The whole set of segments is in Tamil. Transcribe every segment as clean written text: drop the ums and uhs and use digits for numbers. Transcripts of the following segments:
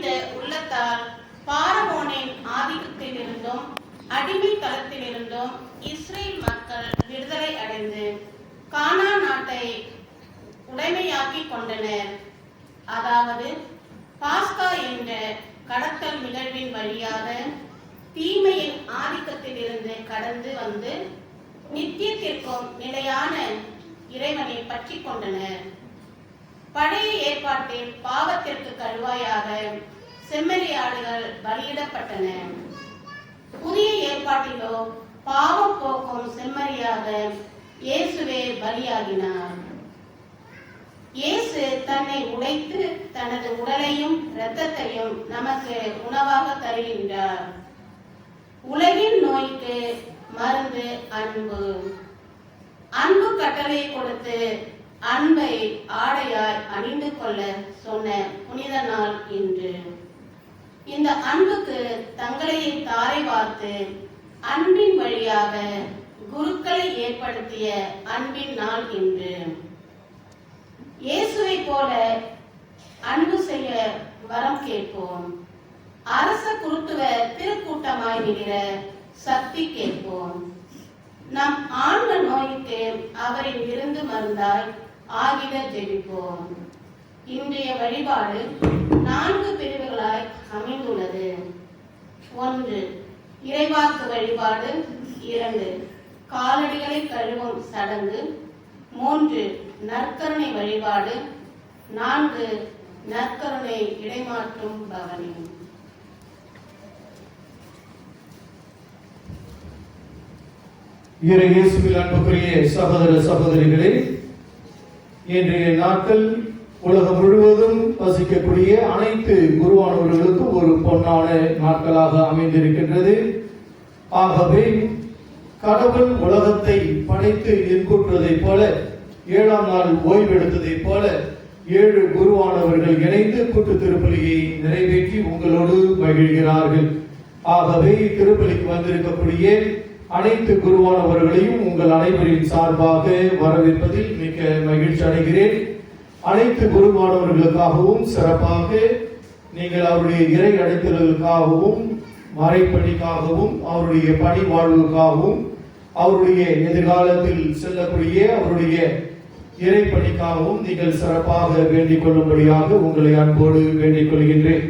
கனிந்த உள்ளத்தால் பாரவோனின் ஆதிக்கத்திலிருந்தும் அடிமை தளத்திலிருந்தும் இஸ்ரேல் மக்கள் விடுதலை அடைந்து கானான் நாட்டை உடைமையாக்கி கொண்டனர். அதாவது பாஸ்கா என்ற கடத்தல் நிகழ்வின் வழியாக தீமையின் ஆதிக்கத்திலிருந்து கடந்து வந்து நித்தியத்திற்கும் நிலையான இறைவனை பற்றி கொண்டனர். பழைய ஏற்பாட்டில் பாவத்திற்கு கழுவாயாக செம்மறியாடுகள் பலியிடப்பட்டன. புதிய ஏற்பாட்டிலோ பாவம் போக்கும் செம்மறியாக இயேசுவே பலியாகினார். இயேசு தன்னை உடைத்து தனது உடலையும் இரத்தத்தையும் நமக்கு உணவாக தருகின்றார். உலகின் நோய்க்கு மருந்து அன்பு. அன்பு கட்டளை கொடுத்து அன்பை ஆடையாய் அணிந்து கொள்ள சொன்ன புனித நாள் இன்று. இந்த அன்புக்கு தங்களையே தாரை வார்த்து அன்பின் வழியாக குருக்களை ஏற்படுத்திய அன்பின் நாள் இன்று. இயேசுவை போல அன்பு செய்ய வரம் கேட்போம். அரச குருத்துவ திருக்கூட்டமாய் நிகிற சக்தி கேட்போம். நம் ஆன்ம நோய்க்கு அவரின் விருந்து மருந்தாய் ஆகிட ஜெபிப்போம். இன்றைய வழிபாடு 4 பிரிவுகளாய் அமைந்துள்ளது. 1. இறைவாக்கு வழிபாடு. 2. காலடிகளை கழுவும் சடங்கு. 3. நற்கருணை வழிபாடு. 4. நற்கருணை இடைமாற்றும் பவனி. இயேசுவில் அன்புக்குரிய சகோதர சகோதரிகளே, இன்றைய நாட்கள் உலகம் முழுவதும் வசிக்கக்கூடிய அனைத்து குருவானவர்களுக்கும் ஒரு பொன்னான நாட்களாக அமைந்திருக்கின்றது. ஆகவே கடவுள் உலகத்தை படைத்து இன்புற்றதைப் போல 7ஆம் நாள் ஓய்வெடுத்ததைப் போல 7 குருவானவர்கள் இணைந்து கூட்டு திருப்பலியை நிறைவேற்றி உங்களோடு மகிழ்கிறார்கள். ஆகவே திருப்பலிக்கு வந்திருக்கக்கூடிய அனைத்து குருவானவர்களையும் உங்கள் அனைவரின் சார்பாக வரவேற்பதில் மிக மகிழ்ச்சி அடைகிறேன். அனைத்து குருவானவர்களுக்காகவும் சிறப்பாக நீங்கள் அவருடைய இறை அடைத்தலுக்காகவும் மறைப்பணிக்காகவும் அவருடைய பணி வாழ்வுக்காகவும் அவருடைய எதிர்காலத்தில் செல்லக்கூடிய அவருடைய இறைப்பணிக்காகவும் நீங்கள் சிறப்பாக வேண்டிக் கொள்ளும்படியாக உங்களை அன்போடு வேண்டிக் கொள்கின்றேன்.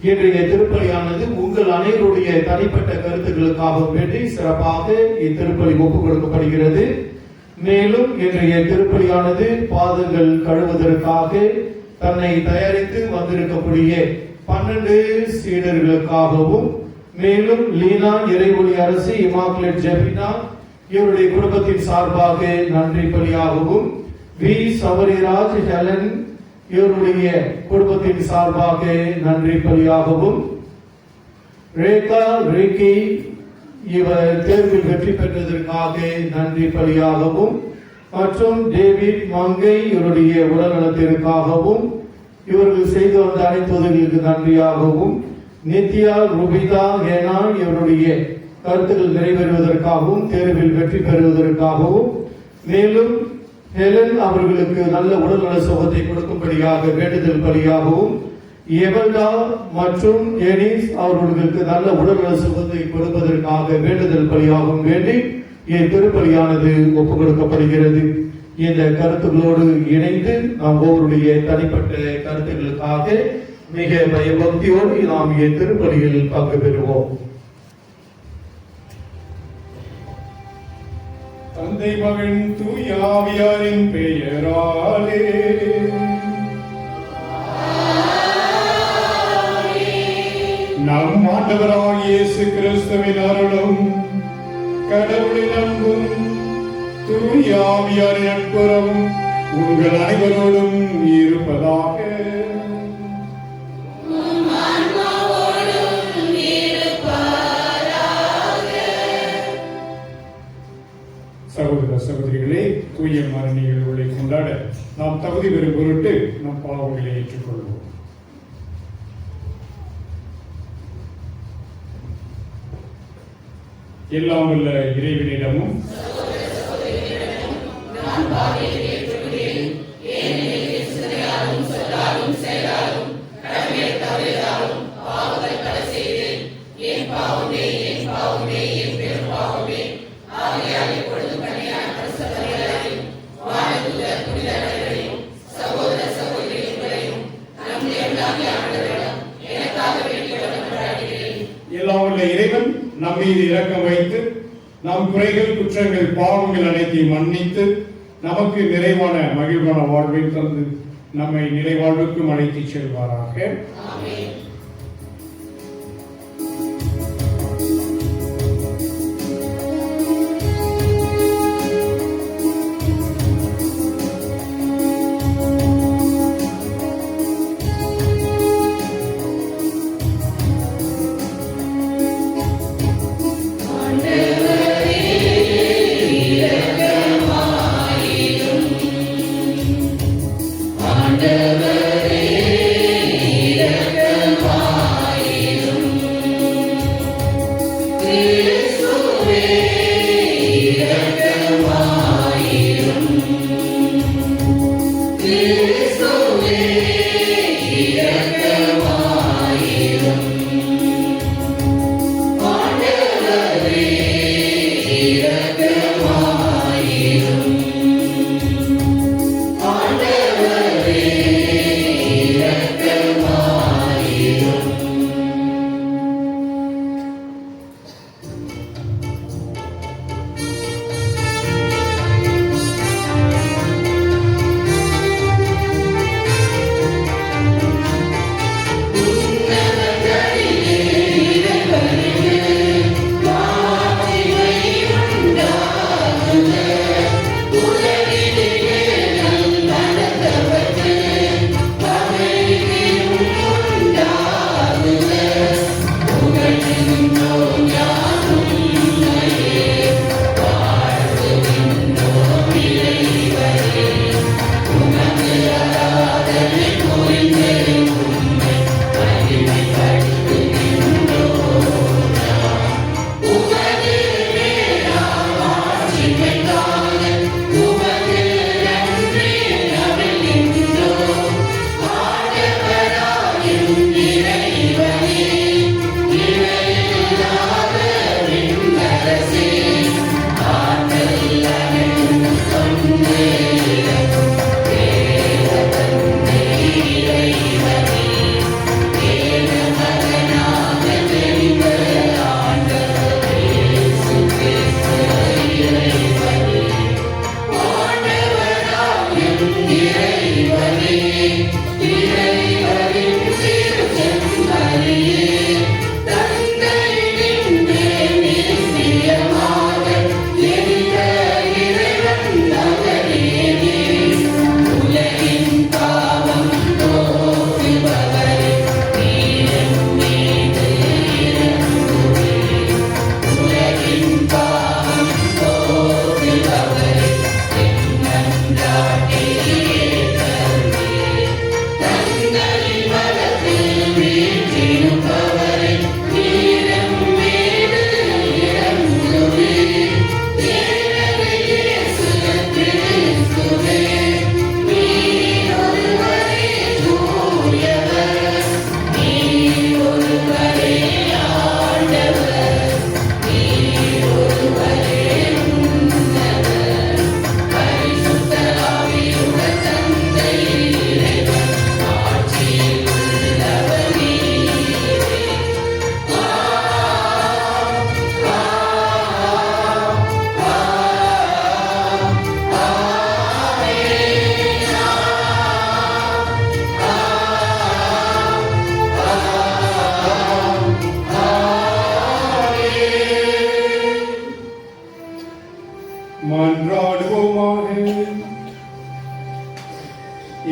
இன்றைய திருப்பலியானது உங்கள் அனைவருடைய தனிப்பட்ட கருத்துக்களுக்காக வேண்டி சிறப்பாக இத்திருப்பலி ஒப்புக் கொடுக்கப்படுகிறது. மேலும் இன்றைய திருப்பலியானது பாதங்கள் கழுவுவதற்காக தன்னை தயாரித்து வந்திருக்கக்கூடிய 12 சீடர்களுக்காகவும், மேலும் லீனா இறைவொளி அரசு இமாக்குலேட் ஜெபினா இவருடைய குடும்பத்தின் சார்பாக நன்றி பலியாகவும், வி சவரிராஜ் ஹெலன் இவருடைய குடும்பத்தின் சார்பாக நன்றி பலியாகவும், ரேகா ரேக்கி இவர் தேர்வில் வெற்றி பெற்றதற்காக நன்றி பலியாகவும், மற்றும் டேவிட் மங்கை இவருடைய உடல்நலத்திற்காகவும் இவர்கள் செய்து வந்த அனைத்து உதவிகளுக்கு நன்றியாகவும், நித்யா ருபிதா ஹேனா இவருடைய கருத்துக்கள் நிறைவேறுவதற்காகவும் தேர்வில் வெற்றி பெறுவதற்காகவும், மேலும் ஹெலன் அவர்களுக்கு நல்ல உடல்நல சுகத்தை கொடுக்கும்படியாக வேண்டுதல் பலியாகவும், எவல்டா மற்றும் எனிஸ் அவர்களுக்கு நல்ல உடல்நல சுகத்தை கொடுப்பதற்காக வேண்டுதல் பலியாகவும் வேண்டி திருப்பலியானது ஒப்புக் கொடுக்கப்படுகிறது. இந்த கருத்துக்களோடு இணைந்து நாம் ஒவ்வொருடைய தனிப்பட்ட கருத்துக்களுக்காக மிக பயபக்தியோடு நாம் திருப்பலியில் பங்கு பெறுவோம். தந்தை மகன் தூய ஆவியாரின் பெயராலே நம் ஆண்டவராகிய இயேசு கிறிஸ்துவின் அருளும் கடவுளின் அன்பும் தூய ஆவியாரின் நட்புறவும் உங்கள் அனைவரோடும் இருப்பதாக. சகோதர சகோதரிகளே, தூய மரண நிகழ்வுகளை கொண்டாட நாம் தகுதி பெறும் பொருட்டு நம் பாவங்களை ஏற்றுக்கொள்வோம். எல்லாம் உள்ள இறைவனிடமும் செயலாலும் கடமையை தவறியதாலும் மீது இரக்கம் வைத்து நம் குறைகள், குற்றங்கள், பாவங்கள் அனைத்தையும் மன்னித்து நமக்கு நிறைவான மகிழ்வான வாழ்வை தந்து நம்மை நிறைவாழ்வுக்கும் அழைத்துச் செல்வாராக.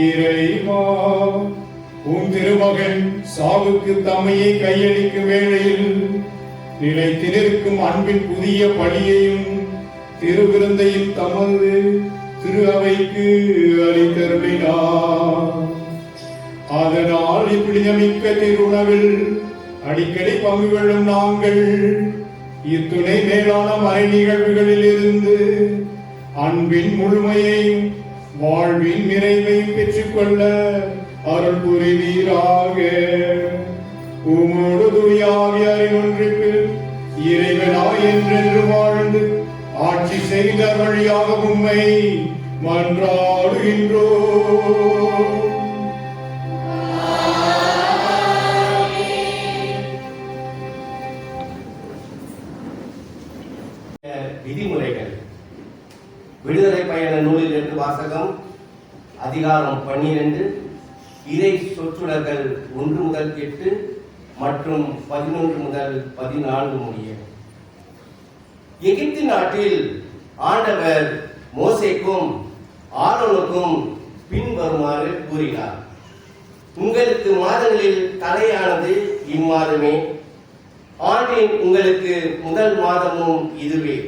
இறைவா, உம் திருமகன் சாவுக்கு தம்மையே கையளிக்கும் வேளையில் நிலைத்திருக்கும் அன்பின் புதிய பணியையும் திருவிருந்தையும் தமது திரு அவைக்கு அளித்தருளினார். அதனால் இப்பிடிமிக்க திருவுணவில் அடிக்கடி பங்கு கொள்ளும் நாங்கள் இத்துணை மேலான மறை நிகழ்வுகளில் இருந்து அன்பின் முழுமையையும் வாழ்வின் நிறைவையும் பெற்றுக்கொள்ள அருள் புரிவீராக. உமோடு தூயாவியாரின் ஒன்றுக்கு இறைவனாய் என்றென்று வாழ்ந்து ஆட்சி செய்த வழியாக உம்மை மன்றாடுகின்றோம். அதிகாரம் 12 இறை சொற்றொடர்கள் 1 முதல் 8 மற்றும் 11 முதல் 14 முடிய. எகிப்து நாட்டில் ஆண்டவர் மோசேக்கும் ஆரோனுக்கும் பின்வருமாறு கூறினார். உங்களுக்கு மாதங்களில் தலையானது இம்மாதமே, ஆண்டின் உங்களுக்கு முதல் மாதமும் இதுவே.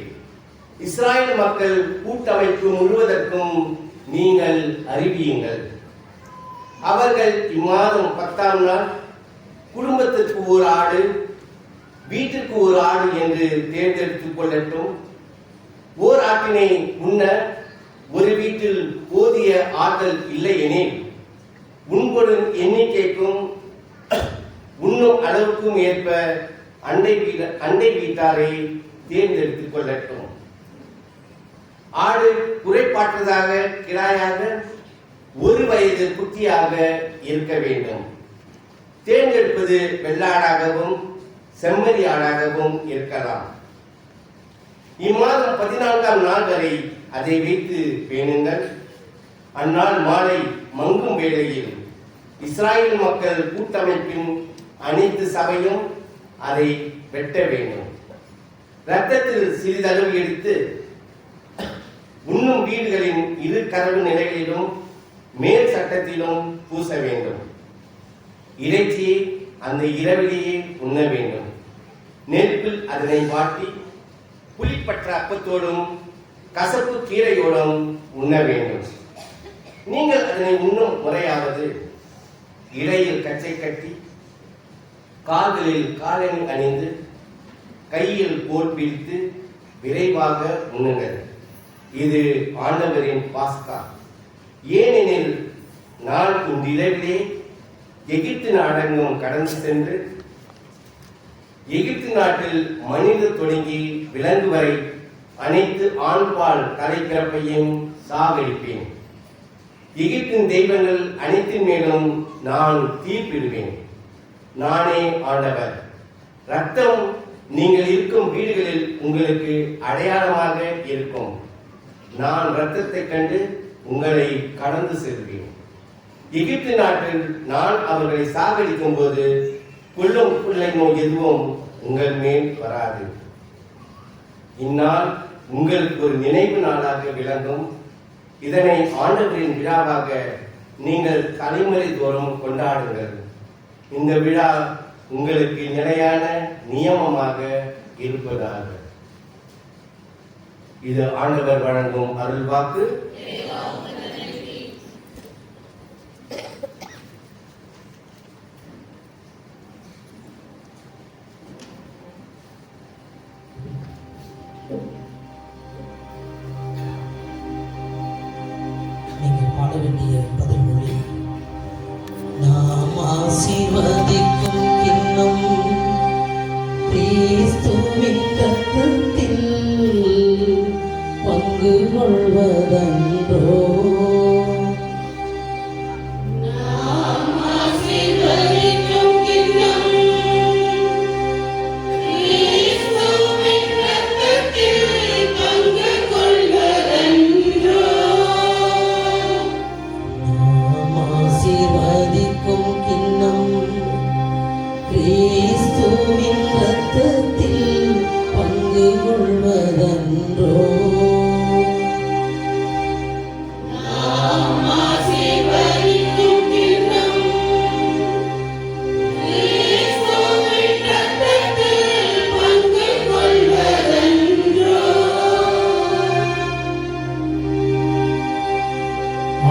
இஸ்ராயல் மக்கள் கூட்டமைப்பு முழுவதற்கும் நீங்கள் அறிவியுங்கள். அவர்கள் இம்மாதம் 10ஆம் நாள் குடும்பத்திற்கு ஒரு ஆடு, வீட்டிற்கு ஒரு ஆடு என்று தேர்ந்தெடுத்துக் கொள்ளட்டும். ஓர் ஆட்டினை உண்ண ஒரு வீட்டில் போதிய ஆற்றல் இல்லை எனில் உண்பொருள் எண்ணிக்கைக்கும் உண்ணும் அளவுக்கும் ஏற்ப அண்டை வீட்டாரை தேர்ந்தெடுத்துக் கொள்ளட்டும். ஆடு குறைபாற்றதாக கிடாயாக 1 வயது குட்டியாக இருக்க வேண்டும். தேர்ந்தெடுப்பது வெள்ளாடாகவும் செம்மறி ஆடாகவும் இருக்கலாம். இம்மாதம் 14ஆம் நாள் வரை அதை வைத்து பேணுங்கள். அந்நாள் மாலை மங்கும் வேளையில் இஸ்ராயல் மக்கள் கூட்டமைப்பின் அனைத்து சபையும் அதை வெட்ட வேண்டும். இரத்தத்தில் சிறிதளவு எடுத்து உண்ணும் வீடுகளின் 2 கதவு நிலைகளிலும் மேல் சட்டத்திலும் பூச வேண்டும். இறைச்சியை அந்த இரவிலேயே உண்ண வேண்டும். நெருப்பில் அதனை வாட்டி புளிப்பற்ற அப்பத்தோடும் கசப்பு கீரையோடும் உண்ண வேண்டும். நீங்கள் அதனை உண்ணும் முறையாவது இடையில் கச்சை கட்டி, கால்களில் காலணி அணிந்து, கையில் போர் பிடித்து விரைவாக உண்ணுங்கள். இது ஆண்டவரின் பாஸ்கா. ஏனெனில் நான் இன்றிரவிலே எகிப்து நாடெங்கும் கடந்து சென்று எகிப்து நாட்டில் மனிதர் தொடங்கி விலங்கு வரை அனைத்து ஆண்பால் தலைப்பிறப்பையும் சாகடிப்பேன். எகிப்தின் தெய்வங்கள் அனைத்தின் மேலும் நான் தீர்ப்பிடுவேன். நானே ஆண்டவர். ரத்தம் நீங்கள் இருக்கும் வீடுகளில் உங்களுக்கு அடையாளமாக இருக்கும். நான் இரத்தத்தை கண்டு உங்களை கடந்து செல்வேன். எகிப்து நாட்டில் நான் அவர்களை சாகடிக்கும் போது கொள்ளும் பிள்ளை நோய் எதுவும் உங்கள் மேல் வராது. இந்நாள் உங்களுக்கு ஒரு நினைவு நாளாக விளங்கும். இதனை ஆண்டவரின் விழாவாக நீங்கள் தலைமுறை தோறும் கொண்டாடுங்கள். இந்த விழா உங்களுக்கு நிலையான நியமமாக இருப்பதாக. இது ஆண்டவர் வழங்கும் அருள்வாக்கு. நீங்கள் பாட வேண்டிய பதில்மொழி: நாம் ஆசீர்வதிக்கும் கிண்ணம் கிறிஸ்துவின் இரத்தத்தில் பங்கு கொள்வதன்றோ.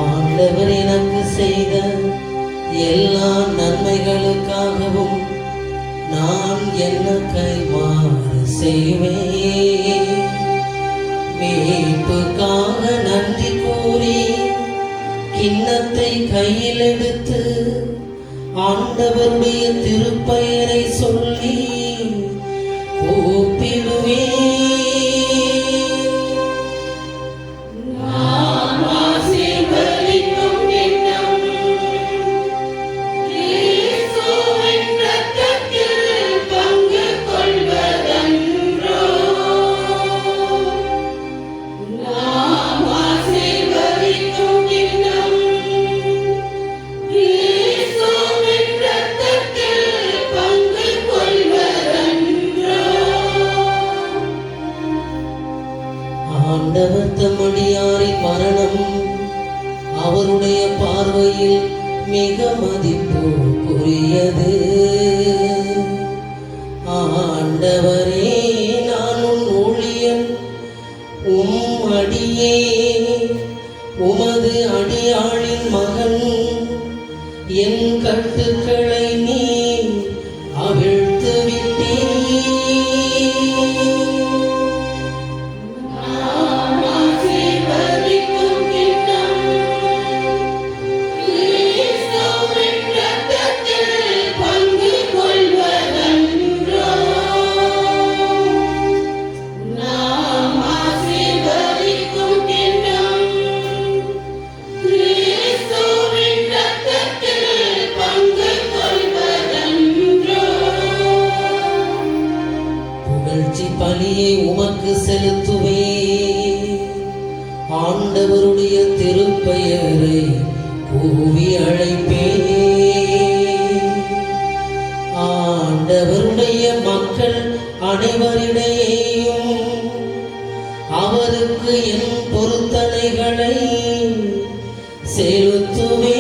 ஆண்டவர் எனக்கு செய்த எல்லா நன்மைகளுக்காகவும் நான் என்ன கைமாறு செய்வேன். மீட்புக்காக நன்றி கூறி கிண்ணத்தை கையில் எடுத்து ஆண்டவருடைய திருப்பெயரை சொல்லி கூப்பிடுவேன். மிக மதிப்புக்குரியது. ஆண்டவரே, நான் உன் ஊழியன், உம் அடியே, உமது அடியாளின் மகன். என் கட்டுக்களை நீ அவிழ்த்து விட்டீர். பலியை உமக்கு செலுத்துவே. ஆண்டவருடைய திருப்பெயரை கூவி அழைப்பே. ஆண்டவருடைய மக்கள் அனைவரிடையேயும் அவருக்கு என் பொருத்தனைகளை செலுத்துவே.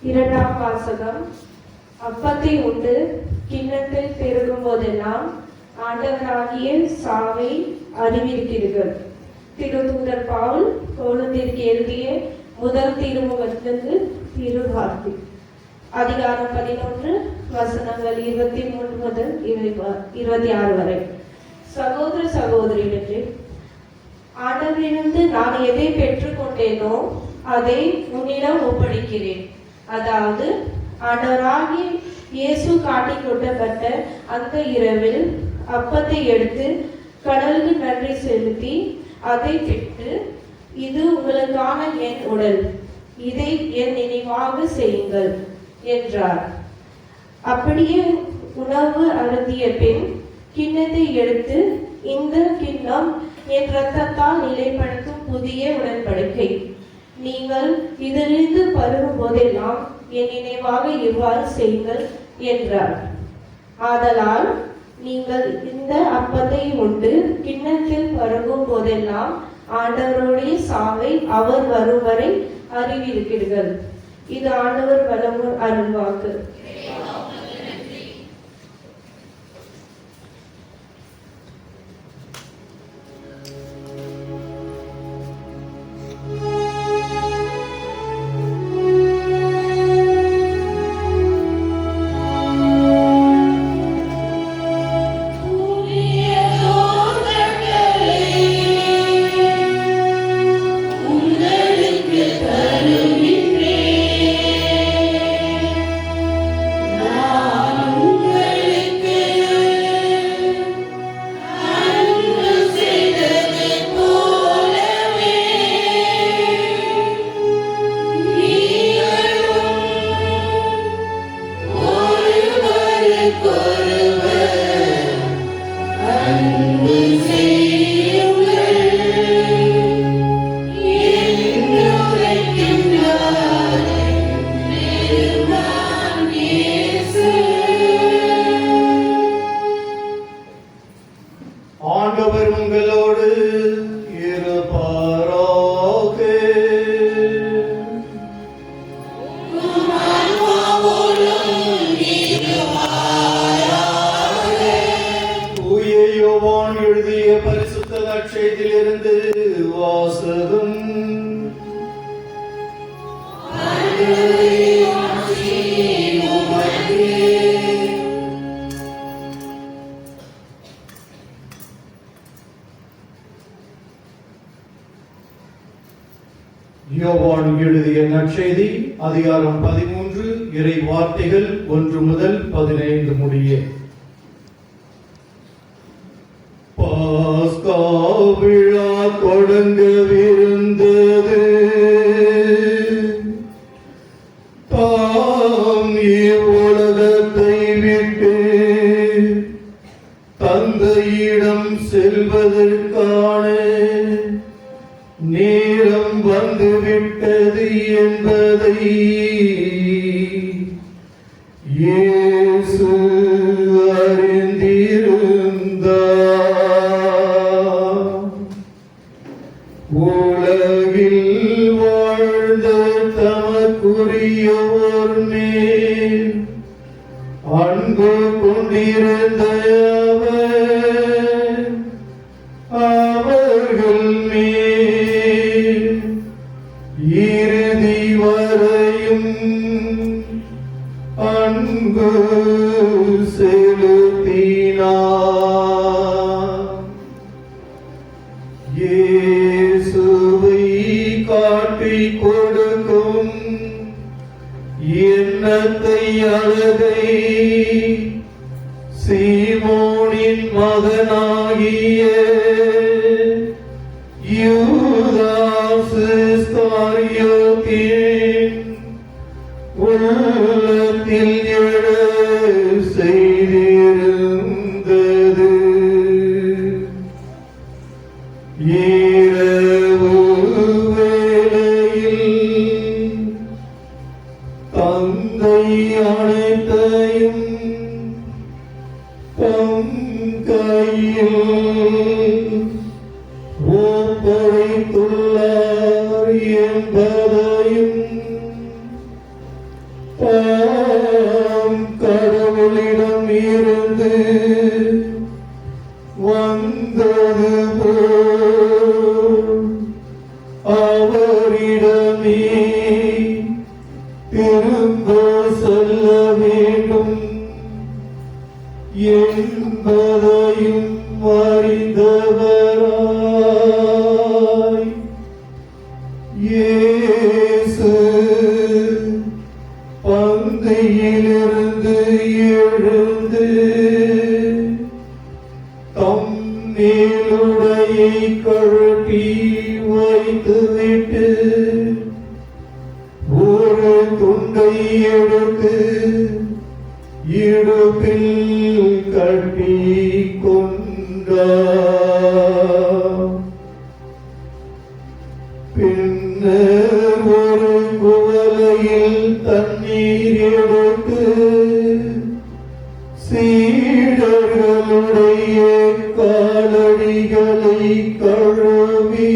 இரண்டாம் வாசகம். அப்பத்தை உண்டு கிண்ணத்தில் பெருகும் போதெல்லாம் ஆண்டவராகிய சாவை அறிவிக்கிறீர்கள். திருத்தூதர் பவுல் கொரிந்தியருக்கு எழுதிய முதல் திருமுகத்திலிருந்து திருவார்த்தை. அதிகாரம் 11 வசனங்கள் 23 முதல் 26 வரை. சகோதர சகோதரிகளே, ஆண்டவரிடமிருந்து நான் எதை பெற்றுக்கொண்டேனோ அதை உன்னிடம் ஒப்படைக்கிறேன். அதாவது, ஆண்டவராகிய இயேசு காட்டிக் கொடுக்கப்பட்ட அந்த இரவில் அப்பத்தை எடுத்து கடலுக்கு நன்றி செலுத்தி அதை பிட்டு, இது உங்களுக்கான என் உடல், இதை என் நினைவாக செய்யுங்கள் என்றார். அப்படியே உணவு அருந்திய பின் கிண்ணத்தை எடுத்து, இந்த கிண்ணம் என் இரத்தத்தால் நிலைப்படுத்தும் புதிய உடன்படிக்கை. நீங்கள் இதிலிருந்து பருகும் போதெல்லாம் என் நினைவாக இவ்வாறு செய்யுங்கள் என்றார். ஆதலால் நீங்கள் இந்த அப்பத்தை உண்டு கிண்ணத்தில் பருகும் போதெல்லாம் ஆண்டவருடைய சாவை அவர் வரும் வரை அறிவிக்கிறீர்கள். இது ஆண்டவர் வளமும் அருள்வாக்கு. ஆண்டவர் உங்களோடு இருப்பாராக. தூய யோவான் எழுதிய பரிசுத்த நற்செய்தியிலிருந்து வாசகம். யோவான் எழுதிய நற்செய்தி அதிகாரம் 13 இறை வார்த்தைகள் 1 முதல் 15 முடிய. பாஸ்கா விழா தொடங்கவிருந்தது. தாம் இவ்வுலகத்தை விட்டு தந்தையிடம் செல்வதற்கான நேரம் வந்துவிட்டது என்பதை இயேசு அறிந்திருந்தார். உலகில் வாழ்ந்த தமக்குரியவோர் மேல் அன்பு கொண்டிருந்த அவர்கள் மேல் இறுதி வரையும் அன்பு செலுத்தினார். இயேசுவை காட்டிக் கொடுக்கும் எண்ணத்தை அழகை சீமோனின் மகனாகிய யூதாஸ் இஸ்காரியோத்தின் உள்ளத்தில் எழ செய்திருந்தது. இரவு வேளையில் தந்தை அனைத்தையும் தம் கையில் ஒப்படைத்துள்ளார் என்பதையும் தாம் கடவுளிடம் இருந்து வந்தது போல் அவரிடமே திரும்ப செல்ல வேண்டும் என்பதையும் அறிந்தவராய் இயேசு பந்தியிலிருந்து எழுந்து தம் மேலுடையை கழட்டி வைத்துவிட்டு ஒரு துண்டை எடுத்து இடுப்பில் கட்டி கொண்டார். பின்னர் ஒரு குவளையில் தண்ணீர் எடுத்து சீடர்களுடைய காலடிகளை கழுவி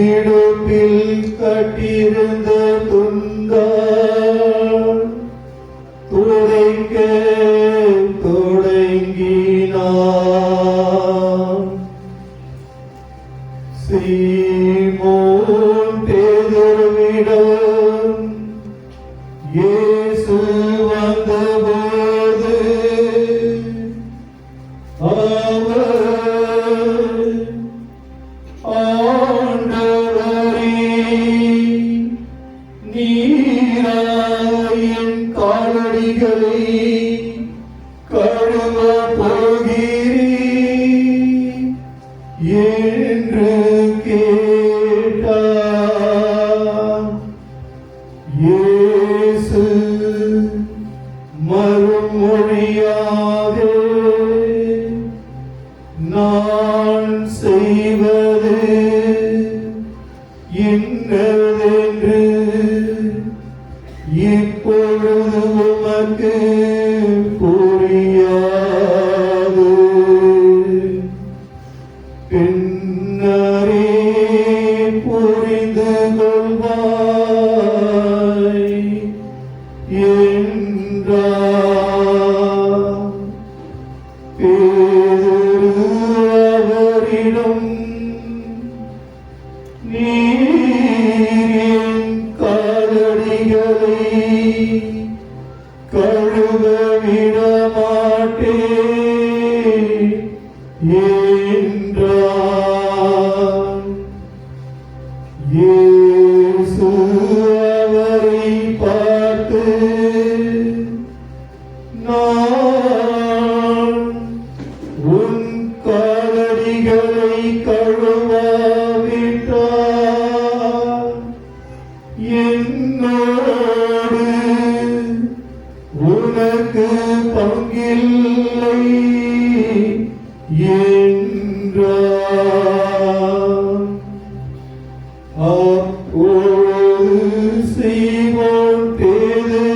இடுப்பில் கட்டியிருந்த துண்டால் துடைக்க தொடங்கினார். சீமோன் பேதுருவிடம் இயேசு வந்தபோது அவர், ஆண்டவரே, நீரா என் காலடிகளை கழுவ போகிறீர் என்று கேட்டார். இயேசு மறுமொழியாக, நான் செய்வது இன்னதென்று இப்பொழுது உமக்கு புரியாது. பின்னரே புரிந்து கொள்வாய் என்றார். பேதுரு அவரிடம், நீர் என் காலடிகளை கழுவ விட மாட்டேன் என்றார். இயேசு அவரை எனக்கு பங்கில்லை என்றார். அப்பொழுது சீமோன் பேதுரு,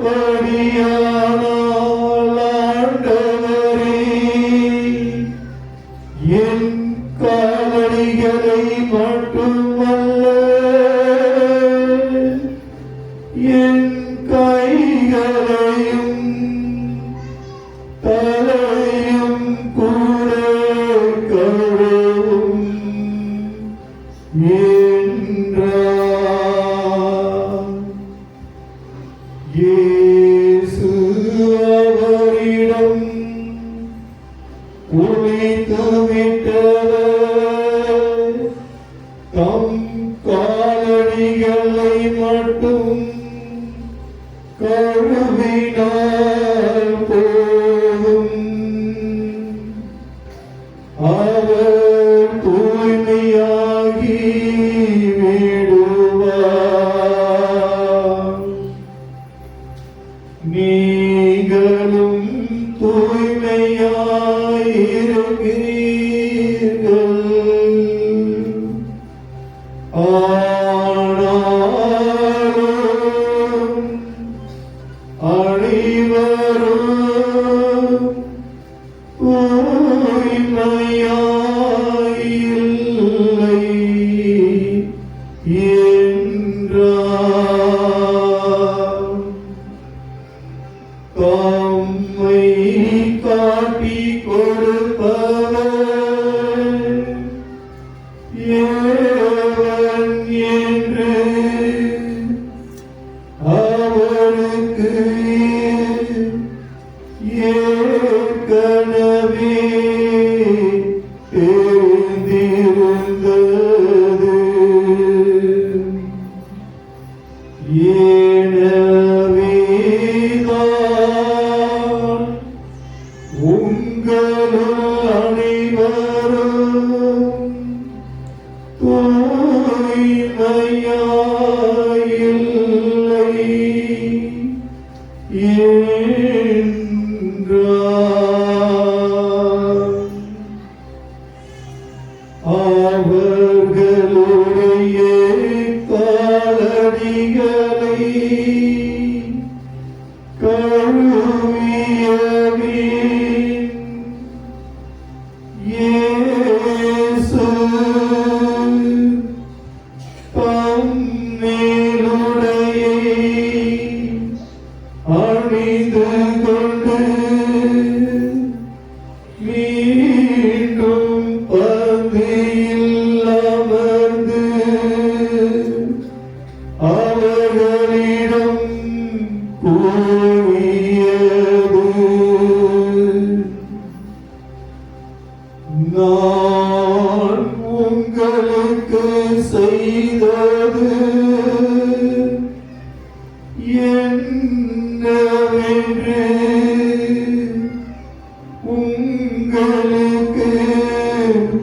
அப்படியானால் ஆண்டவரே, என் காலடிகளை மட்டுமல்ல, என் கைகளையும் தலையும் கூட கழுவும் என்றார். இயேசு அவரிடம், குளித்துவிட்டவர் தம் காலடிகளை மட்டும் கழுவினால் போதும், அவர் தூய்மையாகி விடுவார். நீங்களும் தூய்மையாயிருக்கிறீர்கள், ஆனாலும் அனைவரும் தூய்மையாயில்லை என்றார். தம்மை காட்டிக் கொடுப்பவர் எவன் என்று அவருக்கு ஏற்கனவே தெரிந்திருந்தது. எனவேதான் உங்களுள் அனைவரும் தூய்மையாயில்லை என்றார். அவர்களுடைய காலடிகளை கழுவிய பின் இயேசு தம்மேலுடையை அணிந்து கொண்டு மீண்டும் பந்தியில் அமர்ந்து அவர்களிடம் கூறியது, நான் உங்களுக்கு செய்தது என்னவென்று உங்களுக்கு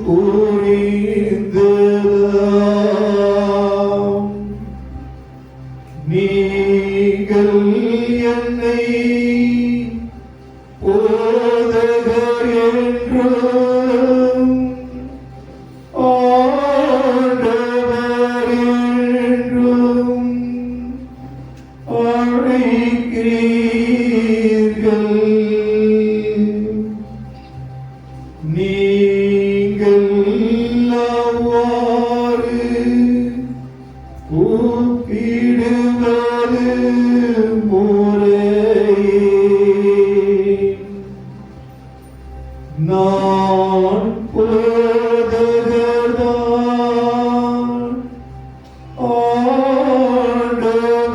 புரிந்ததா? நீங்கள் என்னை போதகர் என்றும் ஆண்டவர் என்றும் அழைக்கிறீர்கள். நீங்கள் அவ்வாறு கூப்பிடுவது முறையே. நான் போதகர்தான், ஆண்டவர்தான்,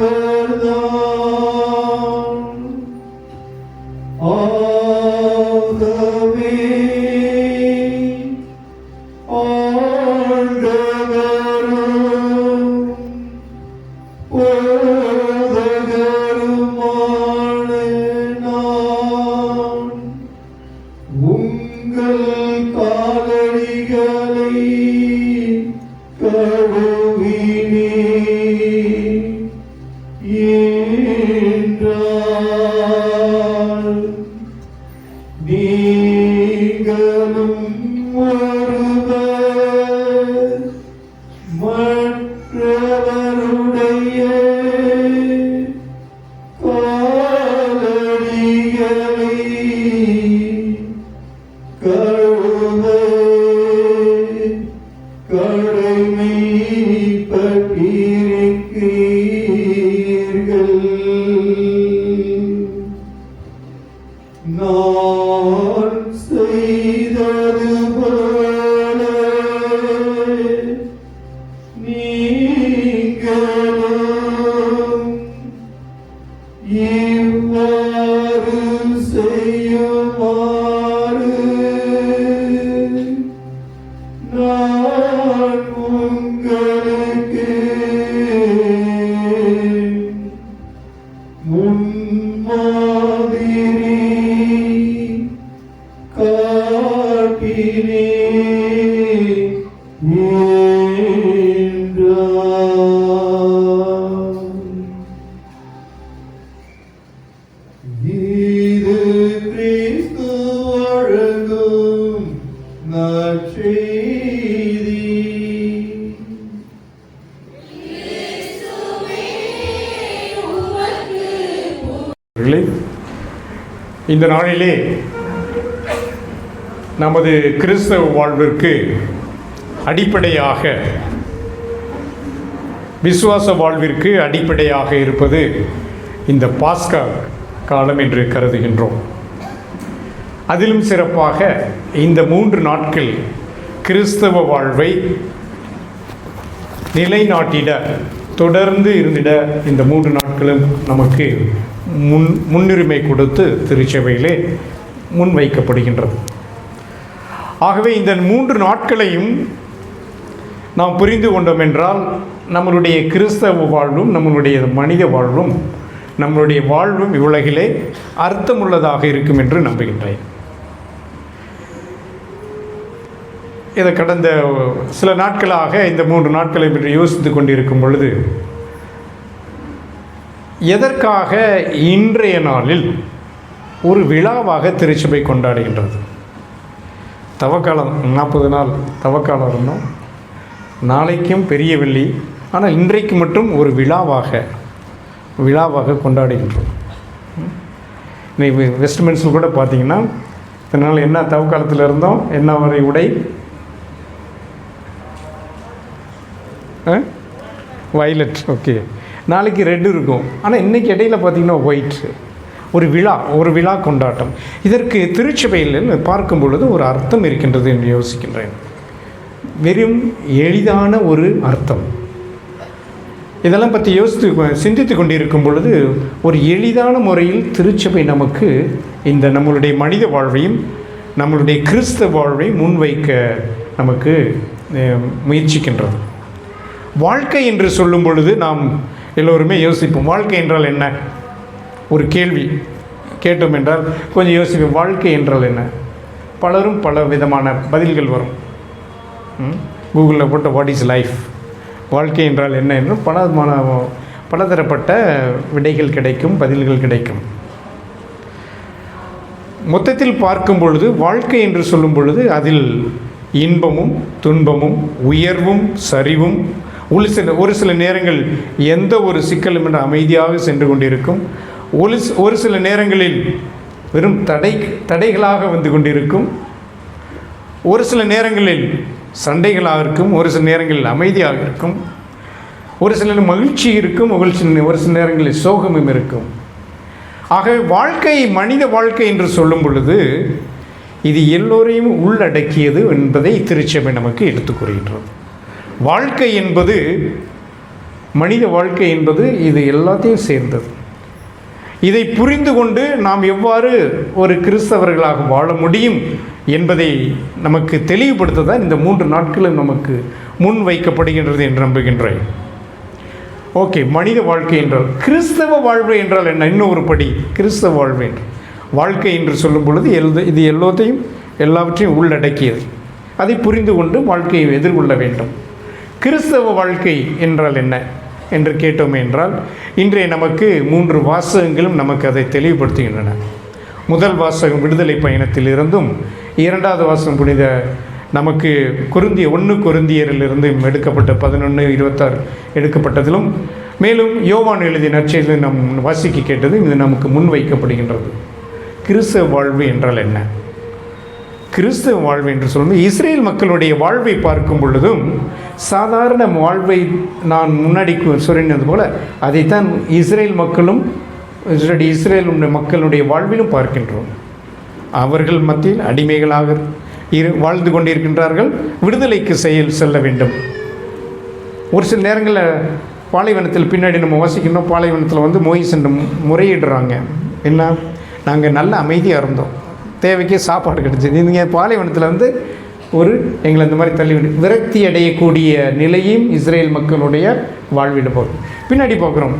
இந்த நாளிலே நமது கிறிஸ்தவ வாழ்விற்கு அடிப்படையாக, விசுவாச வாழ்விற்கு அடிப்படையாக இருப்பது இந்த பாஸ்கா காலம் என்று கருதுகின்றோம். அதிலும் சிறப்பாக இந்த 3 நாட்கள் கிறிஸ்தவ வாழ்வை நிலைநாட்டிட, தொடர்ந்து இருந்திட இந்த 3 நாட்களும் நமக்கு முன்னுரிமை கொடுத்து திருச்சபையிலே முன்வைக்கப்படுகின்றது. ஆகவே இந்த 3 நாட்களையும் நாம் புரிந்து கொண்டோம் என்றால் நம்மளுடைய கிறிஸ்தவ வாழ்வும், நம்மளுடைய மனித வாழ்வும், நம்மளுடைய வாழ்வும் இவ்வுலகிலே அர்த்தமுள்ளதாக இருக்கும் என்று நம்புகின்றேன். இதை கடந்த சில நாட்களாக இந்த 3 நாட்களை பற்றி யோசித்து கொண்டிருக்கும் பொழுது, எதற்காக இன்றைய நாளில் ஒரு விழாவாக திருச்சபை கொண்டாடுகின்றது? தவக்காலம் 40 நாள் தவக்காலம் இருந்தோம், நாளைக்கும் பெரிய வெள்ளி, ஆனால் இன்றைக்கு மட்டும் ஒரு விழாவாக கொண்டாடுகின்றோம். இன்னைக்கு வெஸ்ட்மென்ஸில் கூட பார்த்தீங்கன்னா இதனால் என்ன தவக்காலத்தில் இருந்தோம், என்ன வரை உடை, வயலட், ஓகே, நாளைக்கு ரெட் இருக்கும், ஆனால் இன்றைக்கி இடையில பார்த்திங்கன்னா ஒயிட். ஒரு விழா கொண்டாட்டம். இதற்கு திருச்சபையில் பார்க்கும் பொழுது ஒரு அர்த்தம் இருக்கின்றது என்று யோசிக்கின்றேன். வெறும் எளிதான ஒரு அர்த்தம். இதெல்லாம் பற்றி சிந்தித்து கொண்டிருக்கும் பொழுது ஒரு எளிதான முறையில் திருச்சபை நமக்கு இந்த நம்மளுடைய மனித வாழ்வையும் நம்மளுடைய கிறிஸ்தவ வாழ்வையும் முன்வைக்க நமக்கு முயற்சிக்கின்றது. வாழ்க்கை என்று சொல்லும் பொழுது நாம் எல்லோருமே யோசிப்போம், வாழ்க்கை என்றால் என்ன? ஒரு கேள்வி கேட்டோம் என்றால் கொஞ்சம் யோசிப்போம், வாழ்க்கை என்றால் என்ன? பலரும் பல விதமான பதில்கள் வரும். கூகுளில் போட்ட வாட் இஸ் லைஃப், வாழ்க்கை என்றால் என்ன என்று பலதரப்பட்ட விடைகள் கிடைக்கும், பதில்கள் கிடைக்கும். மொத்தத்தில் பார்க்கும் பொழுது வாழ்க்கை என்று சொல்லும் பொழுது அதில் இன்பமும் துன்பமும் உயர்வும் சரிவும், ஒரு சில நேரங்கள் எந்த ஒரு சிக்கலும் என்று அமைதியாக சென்று கொண்டிருக்கும், ஒரு சில நேரங்களில் வெறும் தடைகளாக வந்து கொண்டிருக்கும், ஒரு சில நேரங்களில் சண்டைகளாக இருக்கும், ஒரு சில நேரங்களில் அமைதியாக இருக்கும், ஒரு சில மகிழ்ச்சி இருக்கும், ஒரு சில நேரங்களில் சோகமும் இருக்கும். ஆகவே வாழ்க்கை, மனித வாழ்க்கை என்று சொல்லும் பொழுது இது எல்லோரையும் உள்ளடக்கியது என்பதை திருச்சபை நமக்கு எடுத்து கூறுகின்றது. வாழ்க்கை என்பது, மனித வாழ்க்கை என்பது இது எல்லாத்தையும் சேர்ந்தது. இதை புரிந்து கொண்டு நாம் எவ்வாறு ஒரு கிறிஸ்தவர்களாக வாழ முடியும் என்பதை நமக்கு தெளிவுபடுத்த தான் இந்த 3 நாட்களும் நமக்கு முன் வைக்கப்படுகின்றது என்று நம்புகின்றேன். ஓகே, மனித வாழ்க்கை என்றால் கிறிஸ்தவ வாழ்வு என்றால் என்ன? இன்னொரு படி, கிறிஸ்தவ வாழ்வு என்று வாழ்க்கை என்று சொல்லும் பொழுது இது எல்லாவற்றையும் உள்ளடக்கியது. அதை புரிந்து கொண்டு வாழ்க்கையை எதிர்கொள்ள வேண்டும். கிறிஸ்தவ வாழ்க்கை என்றால் என்ன என்று கேட்டோமே என்றால், இன்றைய நமக்கு 3 வாசகங்களும் நமக்கு அதை தெளிவுபடுத்துகின்றன. முதல் வாசகம் விடுதலை பயணத்திலிருந்தும், 2வது வாசகம் நமக்கு கொரிந்தியரிலிருந்து எடுக்கப்பட்ட 11:26 எடுக்கப்பட்டதிலும், மேலும் யோவான் எழுதிய நற்செய்தியில் நாம் வாசிக்க கேட்டது இது நமக்கு முன்வைக்கப்படுகின்றது. கிறிஸ்தவ வாழ்வு என்றால் என்ன? கிறிஸ்தவ வாழ்வு என்று சொல்லும்போது இஸ்ரேல் மக்களுடைய வாழ்வை பார்க்கும் பொழுதும் சாதாரண வாழ்வை நான் முன்னாடி சொன்னது போல அதைத்தான் இஸ்ரேல் மக்களுடைய வாழ்விலும் பார்க்கின்றோம். அவர்கள் மத்தியில் அடிமைகளாக வாழ்ந்து கொண்டிருக்கின்றார்கள். விடுதலைக்கு செல்ல வேண்டும். ஒரு சில நேரங்களில் பாலைவனத்தில் பின்னாடி நம்ம வாசிக்கணும், பாலைவனத்தில் மோயிஸ் என்று முறையிடுறாங்க. என்ன, நாங்கள் நல்ல அமைதியாக இருந்தோம், தேவைக்கே சாப்பாடு கிடச்சிது, நீங்கள் பாலைவனத்தில் எங்களை இந்த மாதிரி தள்ளி விரக்தி அடையக்கூடிய நிலையும் இஸ்ரேல் மக்களுடைய வாழ்வில் போகும். பின்னாடி பார்க்குறோம்,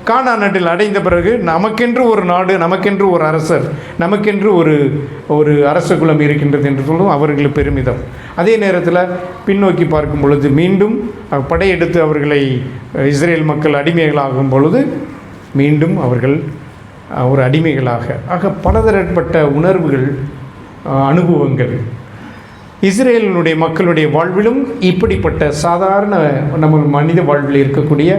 கானான் நாட்டில் அடைந்த பிறகு நமக்கென்று ஒரு நாடு, நமக்கென்று ஒரு அரசர், நமக்கென்று ஒரு அரச குலம் இருக்கின்றது என்று சொல்லும் அவர்களுக்கு பெருமிதம். அதே நேரத்தில் பின்னோக்கி பார்க்கும் பொழுது மீண்டும் படையெடுத்து அவர்களை இஸ்ரேல் மக்கள் அடிமைகளாகும் பொழுது மீண்டும் அவர்கள் ஒரு அடிமைகளாக ஆக பலதரப்பட்ட உணர்வுகள், அனுபவங்கள் இஸ்ரேலினுடைய மக்களுடைய வாழ்விலும் இப்படிப்பட்ட சாதாரண நம்ம மனித வாழ்வில் இருக்கக்கூடிய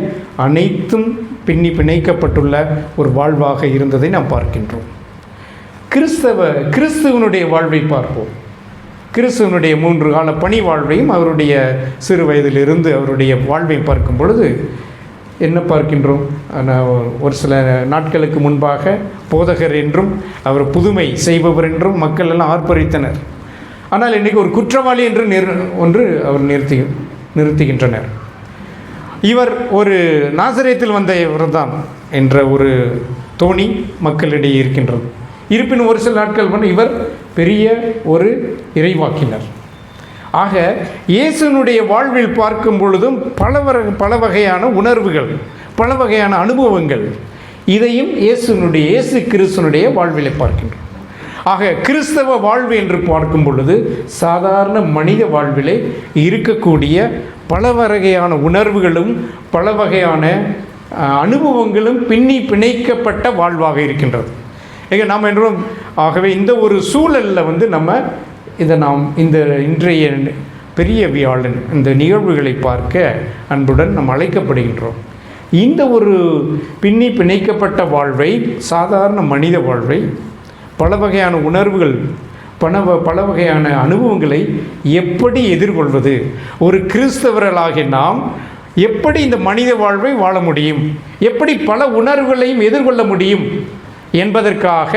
அனைத்தும் பின்னி பிணைக்கப்பட்டுள்ள ஒரு வாழ்வாக இருந்ததை நாம் பார்க்கின்றோம். கிறிஸ்துவனுடைய வாழ்வை பார்ப்போம். கிறிஸ்துவனுடைய 3 கால பணி வாழ்வையும் அவருடைய சிறு வயதிலிருந்து அவருடைய வாழ்வையும் பார்க்கும் பொழுது என்ன பார்க்கின்றோம்? ஒரு சில நாட்களுக்கு முன்பாக போதகர் என்றும் அவர் புதுமை செய்பவர் என்றும் மக்கள் எல்லாம் ஆர்ப்பரித்தனர். ஆனால் இன்றைக்கு ஒரு குற்றவாளி என்று அவர் நிறுத்துகின்றனர். இவர் ஒரு நாசரேத்தில் வந்த இவர்தான் என்ற ஒரு தோணி மக்களிடையே இருக்கின்றது. இருப்பினும் ஒரு சில நாட்கள் முன் இவர் பெரிய ஒரு இறைவாக்கினர். ஆக இயேசுனுடைய வாழ்வில் பார்க்கும் பொழுதும் பல வகையான உணர்வுகள், பல வகையான அனுபவங்கள், இதையும் இயேசு கிறிஸ்துனுடைய வாழ்விலை பார்க்கின்றோம். ஆக கிறிஸ்தவ வாழ்வு என்று பார்க்கும் பொழுது சாதாரண மனித வாழ்விலே இருக்கக்கூடிய பல வகையான உணர்வுகளும் பல வகையான அனுபவங்களும் பின்னி பிணைக்கப்பட்ட வாழ்வாக இருக்கின்றது. நாம் என்றும் ஆகவே இந்த ஒரு சூழலில் நாம் இந்த இன்றைய பெரிய வியாழன் இந்த நிகழ்வுகளை பார்க்க அன்புடன் நாம் அழைக்கப்படுகின்றோம். இந்த ஒரு பின்னி பிணைக்கப்பட்ட வாழ்வை, சாதாரண மனித வாழ்வை, பல வகையான உணர்வுகள், பல வகையான அனுபவங்களை எப்படி எதிர்கொள்வது, ஒரு கிறிஸ்தவர்களாகிய நாம் எப்படி இந்த மனித வாழ்வை வாழ முடியும், எப்படி பல உணர்வுகளையும் எதிர்கொள்ள முடியும் என்பதற்காக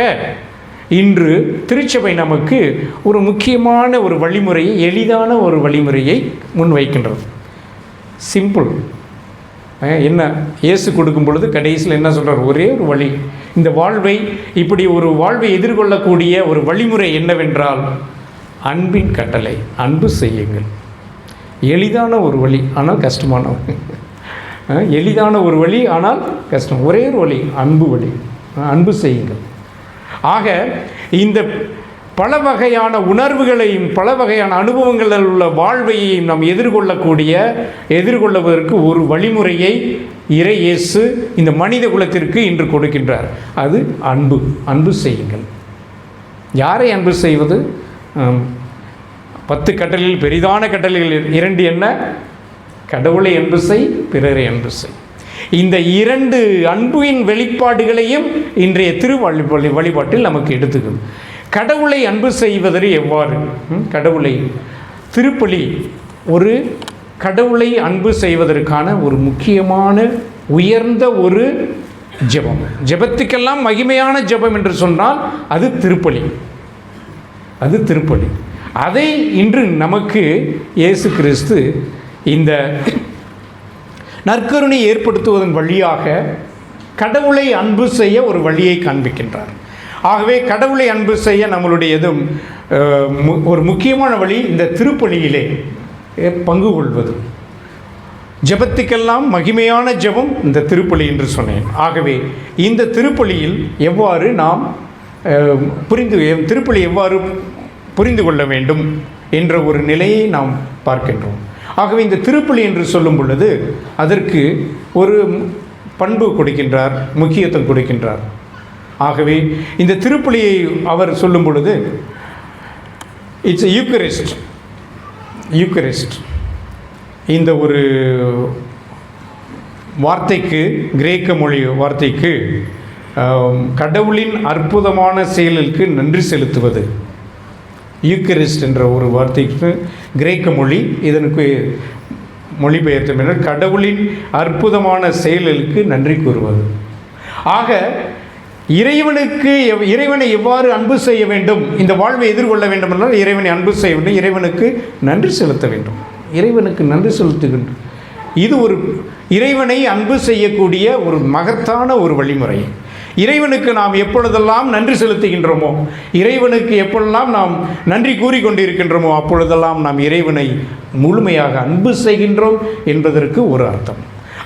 இன்று திருச்சபை நமக்கு ஒரு முக்கியமான ஒரு வழிமுறையை, எளிதான ஒரு வழிமுறையை முன்வைக்கின்றது. சிம்பிள். என்ன இயேசு கொடுக்கும் பொழுது கடைசியில் என்ன சொல்கிறார்? ஒரே ஒரு வழி. இந்த வாழ்வை, இப்படி ஒரு வாழ்வை எதிர்கொள்ளக்கூடிய ஒரு வழிமுறை என்னவென்றால் அன்பின் கட்டளை. அன்பு செய்யுங்கள். எளிதான ஒரு வழி, ஆனால் கஷ்டமான எளிதான ஒரு வழி, ஆனால் கஷ்டம். ஒரே ஒரு வழி, அன்பு வழி. அன்பு செய்யுங்கள். ஆக இந்த பல வகையான உணர்வுகளையும் பல வகையான அனுபவங்களில் உள்ள வாழ்வையும் நாம் எதிர்கொள்வதற்கு ஒரு வழிமுறையை இயேசு இந்த மனித குலத்திற்கு இன்று கொடுக்கின்றார். அது அன்பு. அன்பு செய்யுங்கள். யாரை அன்பு செய்வது? 10 கட்டளையில் பெரிதான கட்டளைகள் 2 என்ன? கடவுளை அன்பு செய், பிறரை அன்பு செய். இந்த 2 அன்பின் வெளிப்பாடுகளையும் இன்றைய வழிபாட்டில் நமக்கு எடுத்துக்கணும். கடவுளை அன்பு செய்வதற்கு எவ்வாறு? திருப்பலி ஒரு கடவுளை அன்பு செய்வதற்கான ஒரு முக்கியமான உயர்ந்த ஒரு ஜெபம். ஜெபத்துக்கெல்லாம் மகிமையான ஜெபம் என்று சொன்னால் அது திருப்பலி. அதை இன்று நமக்கு இயேசு கிறிஸ்து இந்த நற்கருணை ஏற்படுத்துவதன் வழியாக கடவுளை அன்பு செய்ய ஒரு வழியை காண்பிக்கின்றார். ஆகவே கடவுளை அன்பு செய்ய நம்மளுடைய ஒரு முக்கியமான வழி இந்த திருப்பலியிலே பங்கு கொள்வது. ஜெபத்துக்கெல்லாம் மகிமையான ஜெபம் இந்த திருப்பலி என்று சொன்னேன். ஆகவே இந்த திருப்பலியில் எவ்வாறு நாம் திருப்பலி எவ்வாறு புரிந்து கொள்ள வேண்டும் என்ற ஒரு நிலையை நாம் பார்க்கின்றோம். ஆகவே இந்த திருப்பலி என்று சொல்லும் பொழுது அதற்கு ஒரு பண்பு கொடுக்கின்றார், முக்கியத்துவம் கொடுக்கின்றார். ஆகவே இந்த திருப்பலியை அவர் சொல்லும் பொழுது இட்ஸ் யூக்கரிஸ்ட். இந்த ஒரு வார்த்தைக்கு, கிரேக்க மொழி வார்த்தைக்கு கடவுளின் அற்புதமான செயலுக்கு நன்றி செலுத்துவது. யூக்கரிஸ்ட் என்ற ஒரு வார்த்தைக்கு கிரேக்க மொழி இதற்கு மொழிபெயர்த்தம் என்ற கடவுளின் அற்புதமான செயலுக்கு நன்றி கூறுவது. ஆக இறைவனை எவ்வாறு அன்பு செய்ய வேண்டும், இந்த வாழ்வை எதிர்கொள்ள வேண்டும் என்றால் இறைவனை அன்பு செய்ய வேண்டும், இறைவனுக்கு நன்றி செலுத்த வேண்டும். இறைவனுக்கு நன்றி செலுத்துகின்ற இது ஒரு இறைவனை அன்பு செய்யக்கூடிய ஒரு மகத்தான ஒரு வழிமுறை. இறைவனுக்கு நாம் எப்பொழுதெல்லாம் நன்றி செலுத்துகின்றோமோ, இறைவனுக்கு எப்பொழுதெல்லாம் நாம் நன்றி கூறிக்கொண்டிருக்கின்றோமோ அப்பொழுதெல்லாம் நாம் இறைவனை முழுமையாக அன்பு செய்கின்றோம் என்பதற்கு ஒரு அர்த்தம்.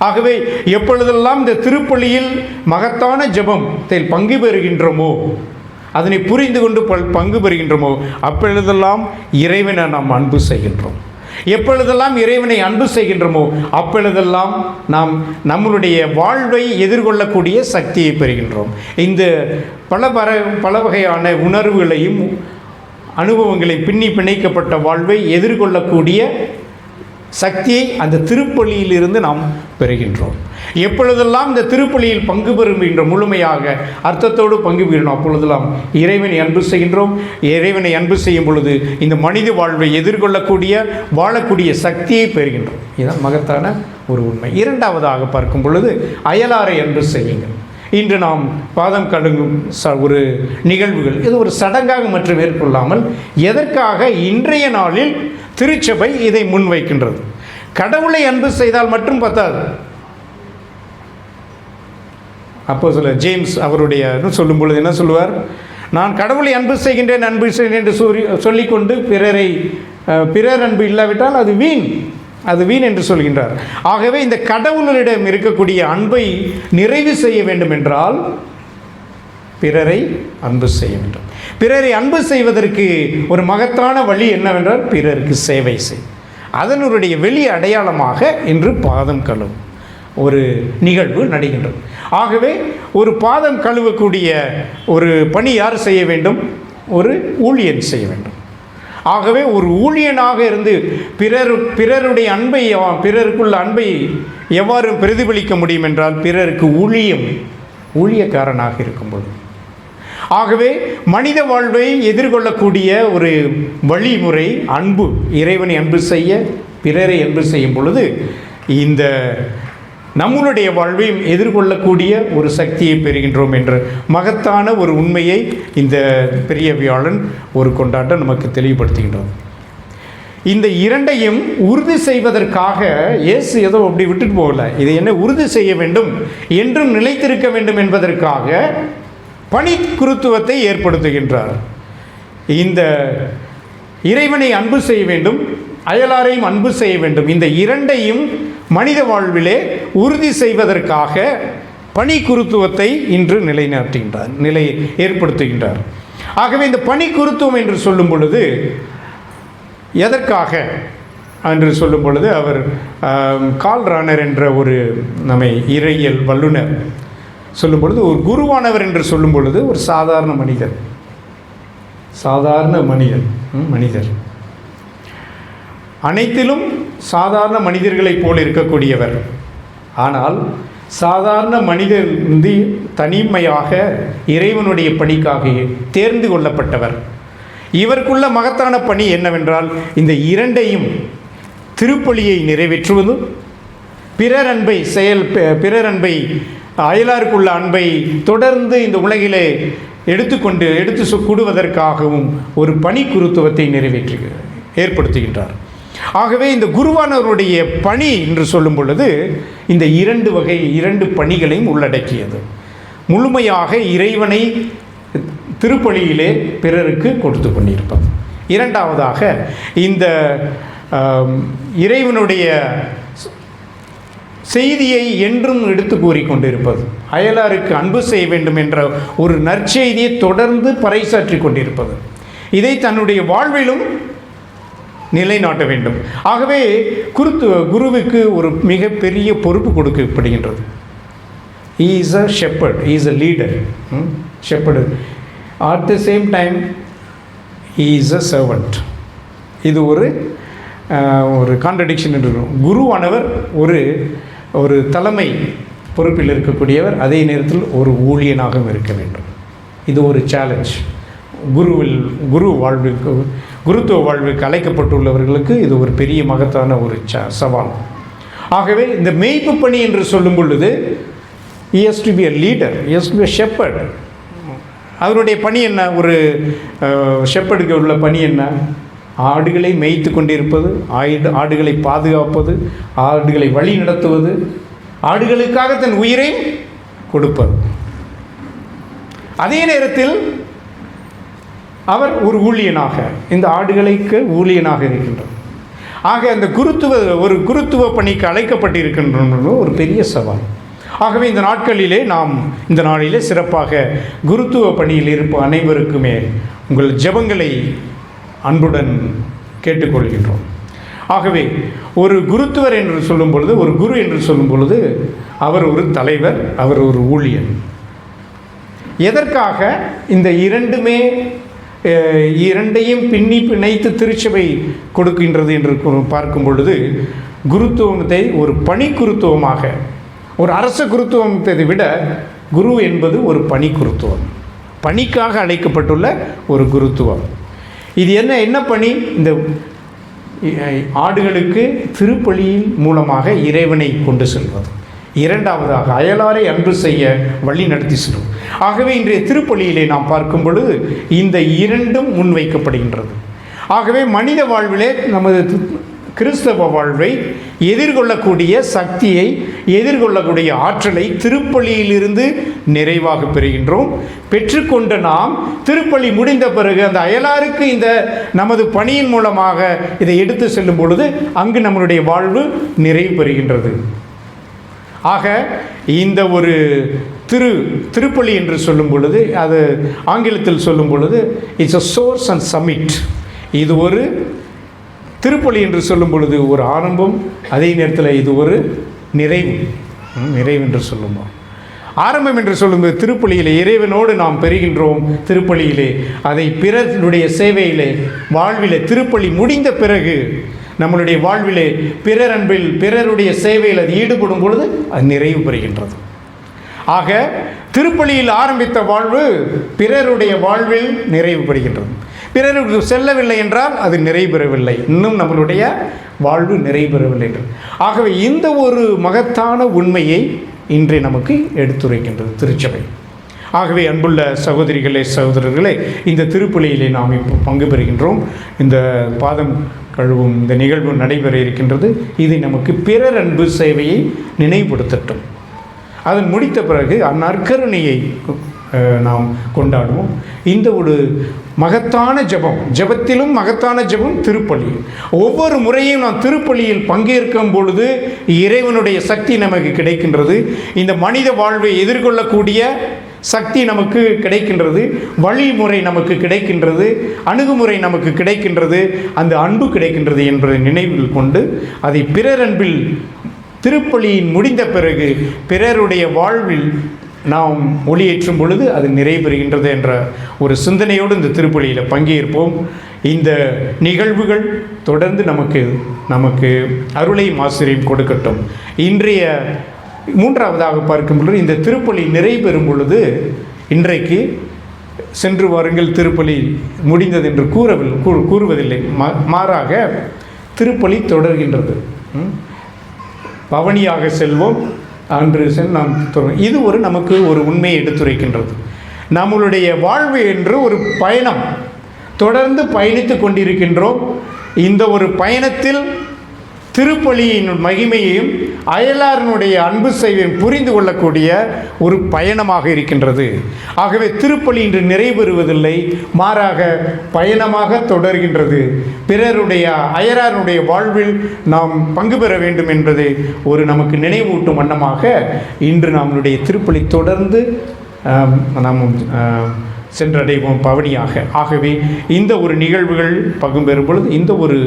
ஆகவே எப்பொழுதெல்லாம் இந்த திருப்பலியில் மகத்தான ஜெபத்தில் பங்கு பெறுகின்றோமோ, அதனை புரிந்து கொண்டு பங்கு பெறுகின்றோமோ அப்பொழுதெல்லாம் இறைவனை நாம் அன்பு செய்கின்றோம். எப்பொழுதெல்லாம் இறைவனை அன்பு செய்கின்றோமோ அப்பொழுதெல்லாம் நாம் நம்மளுடைய வாழ்வை எதிர்கொள்ளக்கூடிய சக்தியை பெறுகின்றோம். இந்த பல வகையான உணர்வுகளையும் அனுபவங்களை பின்னி பிணைக்கப்பட்ட வாழ்வை எதிர்கொள்ளக்கூடிய சக்தியை அந்த திருப்பலியிலிருந்து நாம் பெறுகின்றோம். எப்பொழுதெல்லாம் இந்த திருப்பலியில் பங்கு பெறுகின்ற முழுமையாக அர்த்தத்தோடு பங்கு பெறுகிறோம், அப்பொழுதெல்லாம் இறைவனை அன்பு செய்கின்றோம். இறைவனை அன்பு செய்யும் பொழுது இந்த மனித வாழ்வை எதிர்கொள்ளக்கூடிய வாழக்கூடிய சக்தியை பெறுகின்றோம். இதுதான் மகத்தான ஒரு உண்மை. இரண்டாவதாக பார்க்கும் பொழுது அயலாரை அன்பு செய்யுங்கள். இன்று நாம் பாதம் கழுங்கும் ஒரு நிகழ்வுகள் இது ஒரு சடங்காக மற்றும் மேற்கொள்ளாமல் எதற்காக இன்றைய நாளில் திருச்சபை இதை முன்வைக்கின்றது. கடவுளை அன்பு செய்தால் மட்டும் பத்தாது. அப்போஸ்தலர் ஜேம்ஸ் அவருடைய சொல்லும் பொழுது என்ன சொல்லுவார்? நான் கடவுளை அன்பு செய்கின்றேன் என்று சொல்லிக்கொண்டு பிறர் அன்பு இல்லாவிட்டால் அது வீண் என்று சொல்கின்றார். ஆகவே இந்த கடவுளிடம் இருக்கக்கூடிய அன்பை நிறைவு செய்ய வேண்டும் என்றால் பிறரை அன்பு செய்ய வேண்டும். பிறரை அன்பு செய்வதற்கு ஒரு மகத்தான வழி என்னவென்றால் பிறருக்கு சேவை செய். அதனுடைய வெளி அடையாளமாக இன்று பாதம் கழுவும் ஒரு நிகழ்வு நடைகின்றது. ஆகவே ஒரு பாதம் கழுவக்கூடிய ஒரு பணி யார் செய்ய வேண்டும்? ஒரு ஊழியன் செய்ய வேண்டும். ஆகவே ஒரு ஊழியனாக இருந்து பிறருடைய அன்பை பிறருக்குள்ள அன்பை எவ்வாறு பிரதிபலிக்க முடியும் என்றால் பிறருக்கு ஊழியக்காரனாக இருக்கும்போது. ஆகவே மனித வாழ்வை எதிர்கொள்ளக்கூடிய ஒரு வழிமுறை அன்பு. இறைவனை அன்பு செய்ய பிறரை அன்பு செய்யும் பொழுது இந்த நம்மளுடைய வாழ்வையும் எதிர்கொள்ளக்கூடிய ஒரு சக்தியை பெறுகின்றோம் என்ற மகத்தான ஒரு உண்மையை இந்த பெரிய வியாழன் ஒரு கொண்டாட்டம் நமக்கு தெளிவுபடுத்துகின்றோம். இந்த இரண்டையும் உறுதி செய்வதற்காக இயேசு ஏதோ அப்படி விட்டுட்டு போகல. இதை என்ன உறுதி செய்ய வேண்டும் என்றும் நிலைத்திருக்க வேண்டும் என்பதற்காக பணி குருத்துவத்தை ஏற்படுத்துகின்றார். இந்த இறைவனை அன்பு செய்ய வேண்டும், அயலாரையும் அன்பு செய்ய வேண்டும். இந்த இரண்டையும் மனித வாழ்விலே உறுதி செய்வதற்காக பணி குருத்துவத்தை இன்று ஏற்படுத்துகின்றார். ஆகவே இந்த பணி குருத்துவம் என்று சொல்லும் பொழுது எதற்காக என்று சொல்லும் பொழுது அவர் கால் ரானர் என்ற ஒரு நம்மை இறையியல் வல்லுனர் சொல்லும் பொழுது ஒரு குருவானவர் என்று சொல்லும் பொழுது ஒரு சாதாரண மனிதர் அனைத்திலும் சாதாரண மனிதர்களைப் போல இருக்கக்கூடியவர். ஆனால் சாதாரண மனிதர் தனிமையாக இறைவனுடைய பணிக்காக தேர்ந்து கொள்ளப்பட்டவர். இவருக்குள்ள மகத்தான பணி என்னவென்றால் இந்த இரண்டையும் திருப்பலியை நிறைவேற்றுவதும் பிறர் அன்பை அயலாருக்குள்ள அன்பை தொடர்ந்து இந்த உலகிலே எடுத்து கூடுவதற்காகவும் ஒரு பணி குருத்துவத்தை ஏற்படுத்துகின்றார். ஆகவே இந்த குருவானவருடைய பணி என்று சொல்லும் பொழுது இந்த இரண்டு பணிகளையும் உள்ளடக்கியது. முழுமையாக இறைவனை திருப்பலியிலே பிறருக்கு கொடுத்து கொண்டிருப்பது. இரண்டாவதாக இந்த இறைவனுடைய செய்தியை என்றும் எடுத்து கூறிக்கொண்டிருப்பது, அயலாருக்கு அன்பு செய்ய வேண்டும் என்ற ஒரு நற்செய்தியை தொடர்ந்து பறைசாற்றி கொண்டிருப்பது, இதை தன்னுடைய வாழ்விலும் நிலைநாட்ட வேண்டும். ஆகவே குருவுக்கு ஒரு மிகப்பெரிய பொறுப்பு கொடுக்கப்படுகின்றது. He is a shepherd, he is a leader, shepherd. At the same time he is a servant. இது ஒரு கான்ட்ரடிக்ஷன் இருக்கும். குருவானவர் ஒரு தலைமை பொறுப்பில் இருக்கக்கூடியவர், அதே நேரத்தில் ஒரு ஊழியனாகவும் இருக்க வேண்டும். இது ஒரு சேலஞ்ச். குருத்துவ வாழ்வுக்கு அழைக்கப்பட்டுள்ளவர்களுக்கு இது ஒரு பெரிய மகத்தான ஒரு சவால். ஆகவே இந்த மேய்ப்பு பணி என்று சொல்லும் பொழுது he has to be a leader, he has to be a shepherd. அவருடைய பணி என்ன? ஒரு ஷெப்பர்டுக்கு உள்ள பணி என்ன? ஆடுகளை மேய்த்து கொண்டிருப்பது, ஆடுகளை பாதுகாப்பது, ஆடுகளை வழி நடத்துவது, ஆடுகளுக்காக தன் உயிரை கொடுப்பது. அதே நேரத்தில் அவர் ஒரு ஊழியனாக இந்த ஆடுகளுக்கு ஊழியனாக இருக்கின்றார். ஆக அந்த குருத்துவ பணிக்கு அழைக்கப்பட்டிருக்கின்ற ஒரு பெரிய சவால். ஆகவே இந்த நாளிலே சிறப்பாக குருத்துவ பணியில் இருப்ப அனைவருக்குமே உங்கள் ஜெபங்களை அன்புடன் கேட்டுக்கொள்கின்றோம். ஆகவே ஒரு குருத்துவர் என்று சொல்லும் பொழுது, ஒரு குரு என்று சொல்லும் பொழுது அவர் ஒரு தலைவர், அவர் ஒரு ஊழியன். எதற்காக இந்த இரண்டுமே இரண்டையும் பின்னி பிணைத்து திருச்சபை கொடுக்கின்றது என்று பார்க்கும் பொழுது குருத்துவத்தை ஒரு பணி குருத்துவமாக, ஒரு அரச குருத்துவத்தை விட குரு என்பது ஒரு பணி குருத்துவம், பணிக்காக அழைக்கப்பட்டுள்ள ஒரு குருத்துவம். இது என்ன பணி? இந்த ஆடுகளுக்கு திருப்பலியின் மூலமாக இறைவனை கொண்டு செல்வது, இரண்டாவதாக அயலாரை அன்பு செய்ய வழி நடத்தி செல்வது. ஆகவே இன்றைய திருப்பலியிலே நாம் பார்க்கும் பொழுது இந்த இரண்டும் முன்வைக்கப்படுகின்றது. ஆகவே மனித வாழ்விலே நமது கிறிஸ்தவ வாழ்வை எதிர்கொள்ளக்கூடிய சக்தியை, எதிர்கொள்ளக்கூடிய ஆற்றலை திருப்பலியிலிருந்து நிறைவாக பெறுகின்றோம். பெற்றுக்கொண்ட நாம் திருப்பலி முடிந்த பிறகு அந்த அயலாருக்கு இந்த நமது பணியின் மூலமாக இதை எடுத்து செல்லும் பொழுது அங்கு நம்மளுடைய வாழ்வு நிறைவு பெறுகின்றது. ஆக இந்த ஒரு திருப்பலி என்று சொல்லும் பொழுது, அது ஆங்கிலத்தில் சொல்லும் பொழுது it's a source and summit. இது ஒரு திருப்பலி என்று சொல்லும் பொழுது ஒரு ஆரம்பம், அதே நேரத்தில் இது ஒரு நிறைவு என்று சொல்லுவோம். ஆரம்பம் என்று சொல்லும்போது திருப்பலியிலே இறைவனோடு நாம் பெறுகின்றோம். திருப்பலியிலே அதை பிறருடைய சேவையிலே வாழ்விலே திருப்பலி முடிந்த பிறகு நம்மளுடைய வாழ்விலே பிறர் அன்பில் பிறருடைய சேவையில் அது ஈடுபடும் பொழுது அது நிறைவு பெறுகின்றது. ஆக திருப்பலியில் ஆரம்பித்த வாழ்வு பிறருடைய வாழ்வில் நிறைவு பெறுகின்றது. பிறருக்கு செல்லவில்லை என்றால் அது நிறைவேறவில்லை, இன்னும் நம்மளுடைய வாழ்வு நிறைவேறவில்லை என்று. ஆகவே இந்த ஒரு மகத்தான உண்மையை இன்று நமக்கு எடுத்துரைக்கின்றது திருச்சபை. ஆகவே அன்புள்ள சகோதரிகளே, சகோதரர்களே, இந்த திருப்பலியிலே நாம் இப்போ பங்கு பெறுகின்றோம். இந்த பாதம் கழுவும் இந்த நிகழ்வு நடைபெற இருக்கின்றது. இது நமக்கு பிறர் அன்பு சேவையை நினைவுபடுத்தட்டும். அதன் முடித்த பிறகு அந்நற்கருணையை நாம் கொண்டாடுவோம். இந்த ஒரு மகத்தான ஜெபத்திலும் மகத்தான ஜெபம் திருப்பலி. ஒவ்வொரு முறையும் நாம் திருப்பலியில் பங்கேற்கும் பொழுது இறைவனுடைய சக்தி நமக்கு கிடைக்கின்றது. இந்த மனித வாழ்வை எதிர்கொள்ளக்கூடிய சக்தி நமக்கு கிடைக்கின்றது, வழிமுறை நமக்கு கிடைக்கின்றது, அணுகுமுறை நமக்கு கிடைக்கின்றது, அந்த அன்பு கிடைக்கின்றது என்பதை நினைவில் கொண்டு அதை பிறர் அன்பில் திருப்பலியின் முடிந்த பிறகு பிறருடைய வாழ்வில் நாம் ஒளியேற்றும் பொழுது அது நிறைவேறுகின்றது என்ற ஒரு சிந்தனையோடு இந்த திருப்பலியில் பங்கேற்போம். இந்த நிகழ்வுகள் தொடர்ந்து நமக்கு அருளையும் ஆசிரியம் கொடுக்கட்டும். இன்றைய மூன்றாவதாக பார்க்கும் பொழுது இந்த திருப்பலி நிறைவேறும் பொழுது இன்றைக்கு சென்று வாருங்கள் திருப்பலி முடிந்தது என்று கூறுவதில்லை, மாறாக திருப்பலி தொடர்கின்றது. பவனியாக செல்வோம், அன்று நாம் இது ஒரு நமக்கு ஒரு உண்மையை எடுத்துரைக்கின்றது. நம்மளுடைய வாழ்வு என்று ஒரு பயணம், தொடர்ந்து பயணித்து கொண்டிருக்கின்றோம். இந்த ஒரு பயணத்தில் திருப்பலியின் மகிமையையும் அயலாரனுடைய அன்பு சேவையும் புரிந்து கொள்ளக்கூடிய ஒரு பயணமாக இருக்கின்றது. ஆகவே திருப்பலி இன்று நிறைவேறுவதில்லை, மாறாக பயணமாக தொடர்கின்றது. பிறருடைய அயலாரனுடைய வாழ்வில் நாம் பங்கு பெற வேண்டும் என்பதை ஒரு நமக்கு நினைவூட்டும் வண்ணமாக இன்று நம்முடைய திருப்பலி தொடர்ந்து நாம் சென்றடைவோம் பவனியாக. ஆகவே இந்த ஒரு நிகழ்வுகள் பங்குபெறும் பொழுது இந்த ஒரு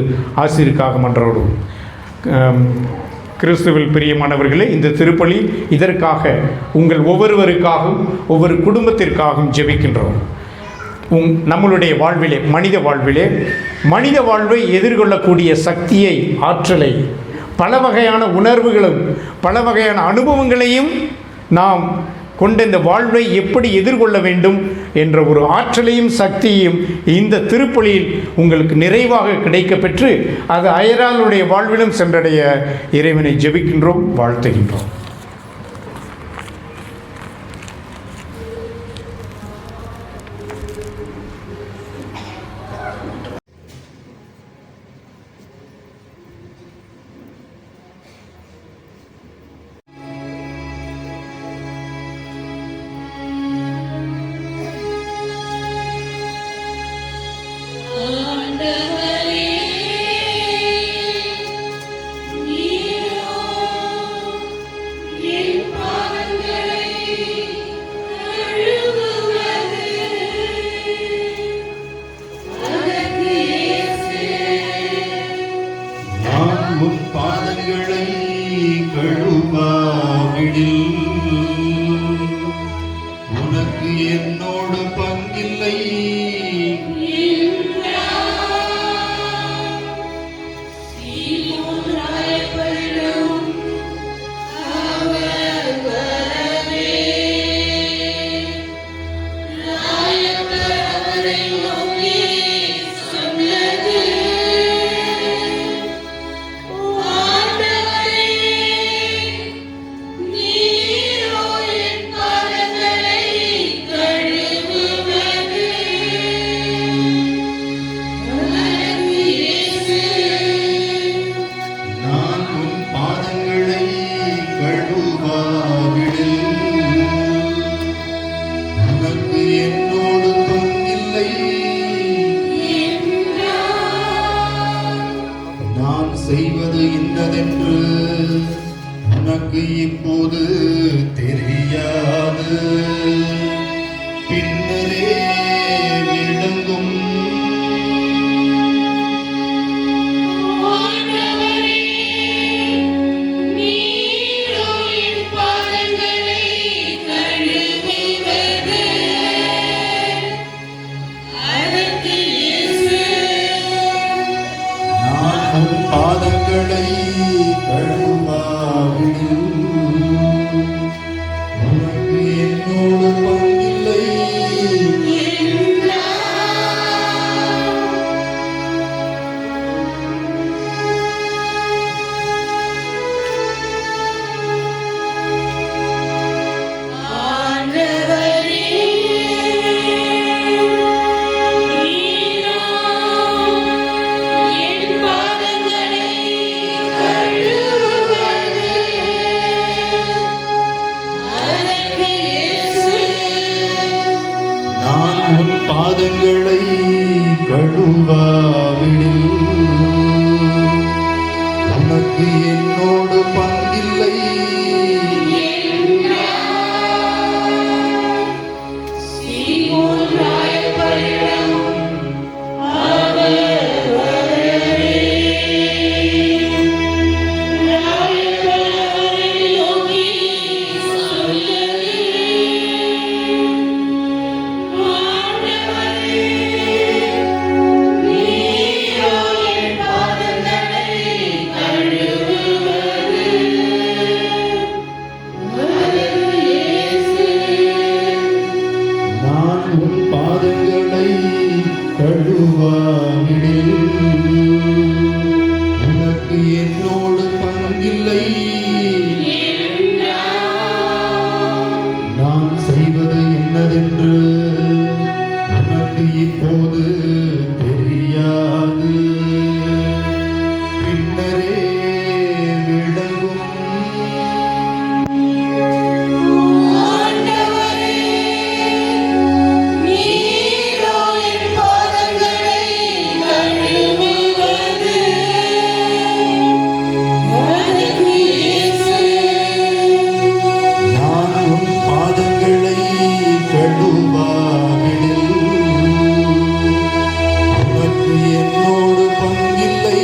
ஆசிரியருக்காக மன்றாடுவோம். கிறிஸ்துவில் பிரியமானவர்களே, இந்த திருப்பலி இதற்காக உங்கள் ஒவ்வொருவருக்காகவும் ஒவ்வொரு குடும்பத்திற்காகவும் ஜெபிக்கின்றோம். நம்மளுடைய வாழ்விலே மனித வாழ்வை எதிர்கொள்ளக்கூடிய சக்தியை, ஆற்றலை, பல வகையான உணர்வுகளும் பல வகையான அனுபவங்களையும் நாம் கொண்ட இந்த வாழ்வை எப்படி எதிர்கொள்ள வேண்டும் என்ற ஒரு ஆற்றலையும் சக்தியையும் இந்த திருப்பலியில் உங்களுக்கு நிறைவாக கிடைக்கப்பெற்று அது அயலாருடைய வாழ்விலும் சென்றடைய இறைவனை ஜெபிக்கின்றோம், வாழ்த்துகின்றோம். உனக்கு என்னோடு பங்கில்லை. பாதங்களை கழுவாவிடில் உனக்கு என்னோடு பங்கில்லை. நான் உன் பாதங்களை கழுவாவிடில் உனக்கு என்னோடு பங்கில்லை. நான் செய்வது என்னதென்று உனக்கு இப்போது தெரியாது, பின்னரே விளங்கும். நான் உன் பாதங்களை கழுவாவிடில் உனக்கு என்னோடு பங்கில்லை.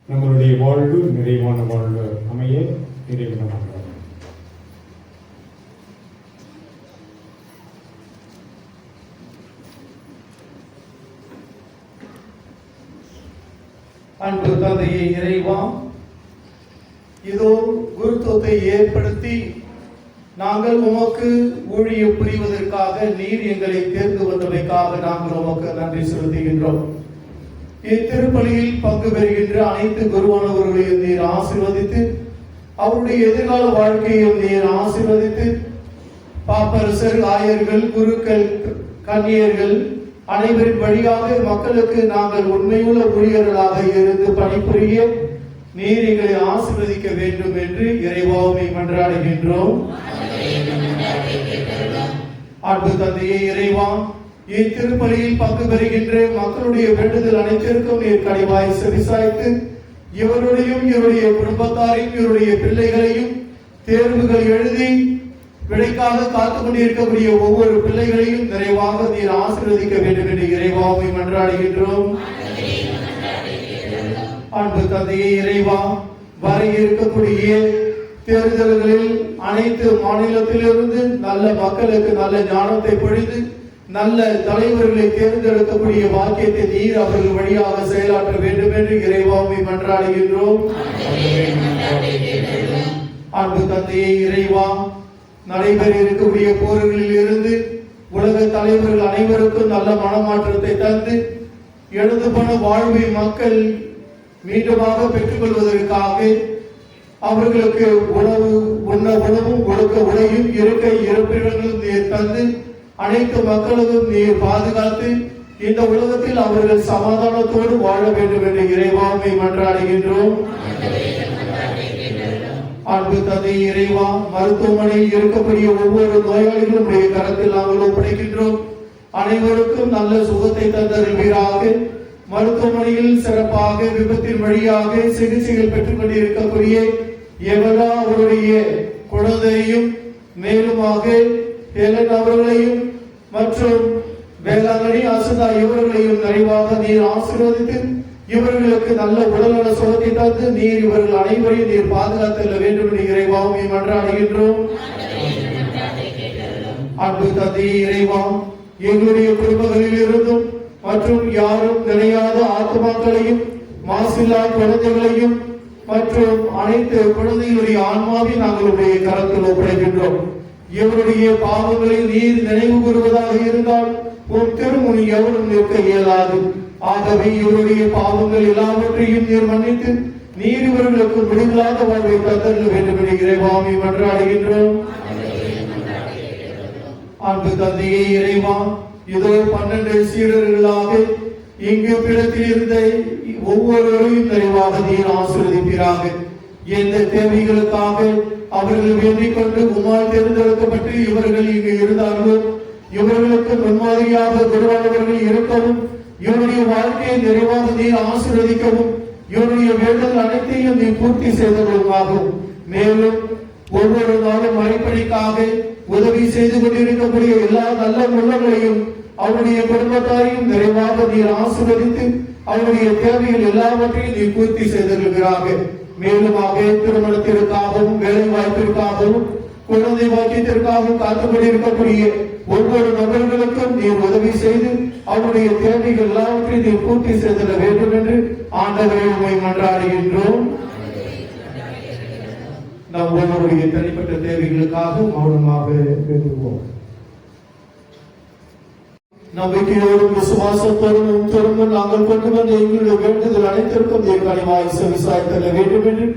நம்மளுடைய வாழ்வு நிறைவான வாழ்வு அமைய இறைவனாக. அன்பு தந்தையே இறைவா, இதோ குருத்துவத்தை ஏற்படுத்தி நாங்கள் உமக்கு ஊழியம் புரிவதற்காக நீர் எங்களை தேர்ந்து வந்தமைக்காக நாங்கள் உமக்கு நன்றி செலுத்துகின்றோம். இத்திருப்பலியில் பங்கு பெறுகின்ற அனைத்து குருவானவர்களையும் நீர் ஆசீர்வதித்து அவருடைய எதிர்கால வாழ்க்கையும் நீர் ஆசீர்வதித்து பாப்பரசர், ஆயர்கள், குருக்கள், கன்னியர்கள் அனைவரின் வழியாக மக்களுக்கு நாங்கள் உண்மையுள்ள ஊழியர்களாக இருந்து பணிபுரிய நீர் எங்களை ஆசீர்வதிக்க வேண்டும் என்று இறைவாவை மன்றாடுகின்றோம். அன்பு தந்தையே இறைவா, இத்திருப்பலியில் பங்கு பெறுகின்ற மக்களுடைய வேண்டுதல் அனைத்திற்கும் நீர் கனிவாய் செவிசாய்த்து இவருடையும் இவருடைய குடும்பத்தாரையும் இவருடைய பிள்ளைகளையும் தேர்வுகள் எழுதி விடைக்காக காத்துக் கொண்டிருக்கக்கூடிய ஒவ்வொரு பிள்ளைகளையும் நிறைவாக நீர் ஆசீர்வதிக்க வேண்டும் என்று இறைவாவை மன்றாடுகின்றோம். அன்பு தந்தையே இறைவா, வர இருக்கக்கூடிய தேர்தல்களில் அனைத்து மாநிலத்திலிருந்து நல்ல மக்களுக்கு நல்ல ஞானத்தை பொழிந்து நல்ல தலைவர்களை தேர்ந்தெடுக்கக்கூடிய வாக்கியத்தை நீர் அவர்கள் வழியாக செயலாற்ற வேண்டும் என்று இறைவாவை மன்றாடுகின்றோம். அன்பு தந்தையே இறைவா, நடைபெற இருக்கக்கூடிய போர்களில் இருந்து உலக தலைவர்கள் அனைவருக்கும் நல்ல மனமாற்றத்தை தந்து எழுந்து போன வாழ்வை மக்கள் மீண்டுமாக பெற்றுக் கொள்வதற்காக அவர்களுக்கு உணவும் கொடுக்க உடையும் இருக்க இருப்பிடங்களும் நீர் தந்து அனைத்து மக்களுக்கும் நீர் பாதுகாத்து இந்த உலகத்தில் அவர்கள் சமாதானத்தோடு வாழ வேண்டும் என்று இறைவாமை மன்றாடுகின்றோம். அன்பு தந்தை இறைவா, மருத்துவமனையில் இருக்கக்கூடிய ஒவ்வொரு நோயாளிகளும் உடைய கரத்தில் நாங்கள் ஒப்படைக்கின்றோம். அனைவருக்கும் நல்ல சுகத்தை தந்தருள்வீராக. மருத்துவமனையில் சிறப்பாக விபத்தின் வழியாக சிகிச்சைகள் பெற்றுக் கொண்டிருக்கக்கூடிய எவரா அவருடைய குழந்தையும் மேலுமாக ஹேலன் அவர்களையும் மற்றும் வேளாங்கண்ணி அசுதா இவர்களையும் நிறைவாக நீர் ஆசீர்வதித்து இவர்களுக்கு நல்ல உடல்நல சுகத்தை தந்து நீர் இவர்கள் அனைவரையும் நீர் பாதுகாத்தல்ல வேண்டும் என்று இறைவாவை மன்றாடுகின்றோம். அன்பு தந்தை இறைவா, எங்களுடைய குடும்பங்களில் இருந்தும் மற்றும் யாரும் நினையாத ஆத்மாக்களையும் மாசில்லா குழந்தைகளையும் மற்றும் அனைத்து குழந்தைகளுடைய ஆன்மாவை நாங்கள் உடைய கரத்தில் ஒப்படைக்கின்றோம். இவருடைய பாவங்களை நீர் நினைவு கூறுவதாக இருந்தால் உன் திருமுனி எவரும் நிற்க இயலாது. ஆகவே இவருடைய பாவங்கள் எல்லாவற்றையும் நீர் மன்னித்து நீர் இவர்களுக்கு முடிவில்லாத வாழ்வை தந்தருள வேண்டும் என்று இறைவாவை மன்றாடுகின்றோம். அன்பு தந்தையே இறைவா, இதோ 12 சீடர்களாக இங்கு பிடத்தில் இருந்த ஒவ்வொருவரையும் நிறைவாக நீர் ஆசீர்வதிப்பீராக. எந்த தேவைகளுக்காக அவர்கள் வேண்டிக் கொண்டு உம்மால் தேர்ந்தெடுக்கப்பட்டு இவர்கள் இங்கு இருந்தார்களோ இவர்களுக்கு முன்மாதிரியாக குருவானவர்கள் இருக்கவும் இவருடைய வாழ்க்கையை நிறைவாக நீர் ஆசீர்வதிக்கவும் இவருடைய வேண்டுதல் அனைத்தையும் நீ பூர்த்தி செய்தவர்களுமாகும். மேலும் ஒவ்வொரு நாளும் மழைப்பணிக்காக உதவி செய்து கொண்டிருக்கக்கூடிய எல்லா நல்ல உள்ளங்களையும் அவருடைய குடும்பத்தாரையும் நிறைவாக நீர் ஆசீர்வதித்து அவருடைய தேவைகள் எல்லாவற்றையும் நீ பூர்த்தி செய்திருக்கிறாக. மேலுமாக திருமணத்திற்காகவும் வேலை வாய்ப்பிற்காகவும் குழந்தை வாக்கியத்திற்காகவும் காத்துக் கொண்டிருக்கக்கூடிய ஒவ்வொரு நபர்களுக்கும் நீர் உதவி செய்து அவருடைய தேவைகள் எல்லாவற்றையும் நீர் பூர்த்தி செய்திட வேண்டும் என்று ஆண்டவரை உம்மை மன்றாடுகின்றோம். நம் ஒவ்வொருடைய தனிப்பட்ட தேவைகளுக்காக மௌனமாக வேண்டுவோம். நம்பிக்கையோடும் விசுவாசத்தோடும் தொடர்ந்து நாங்கள் கொண்டு வந்த எங்களுடைய வேண்டுதல் அனைத்திற்கும் கனிவாய் செவிசாய்த்தல்ல வேண்டும் என்று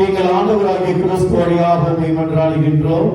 எங்கள் ஆண்டவராகிய கிறிஸ்து வழியாக உம்மை மன்றாடுகின்றோம்.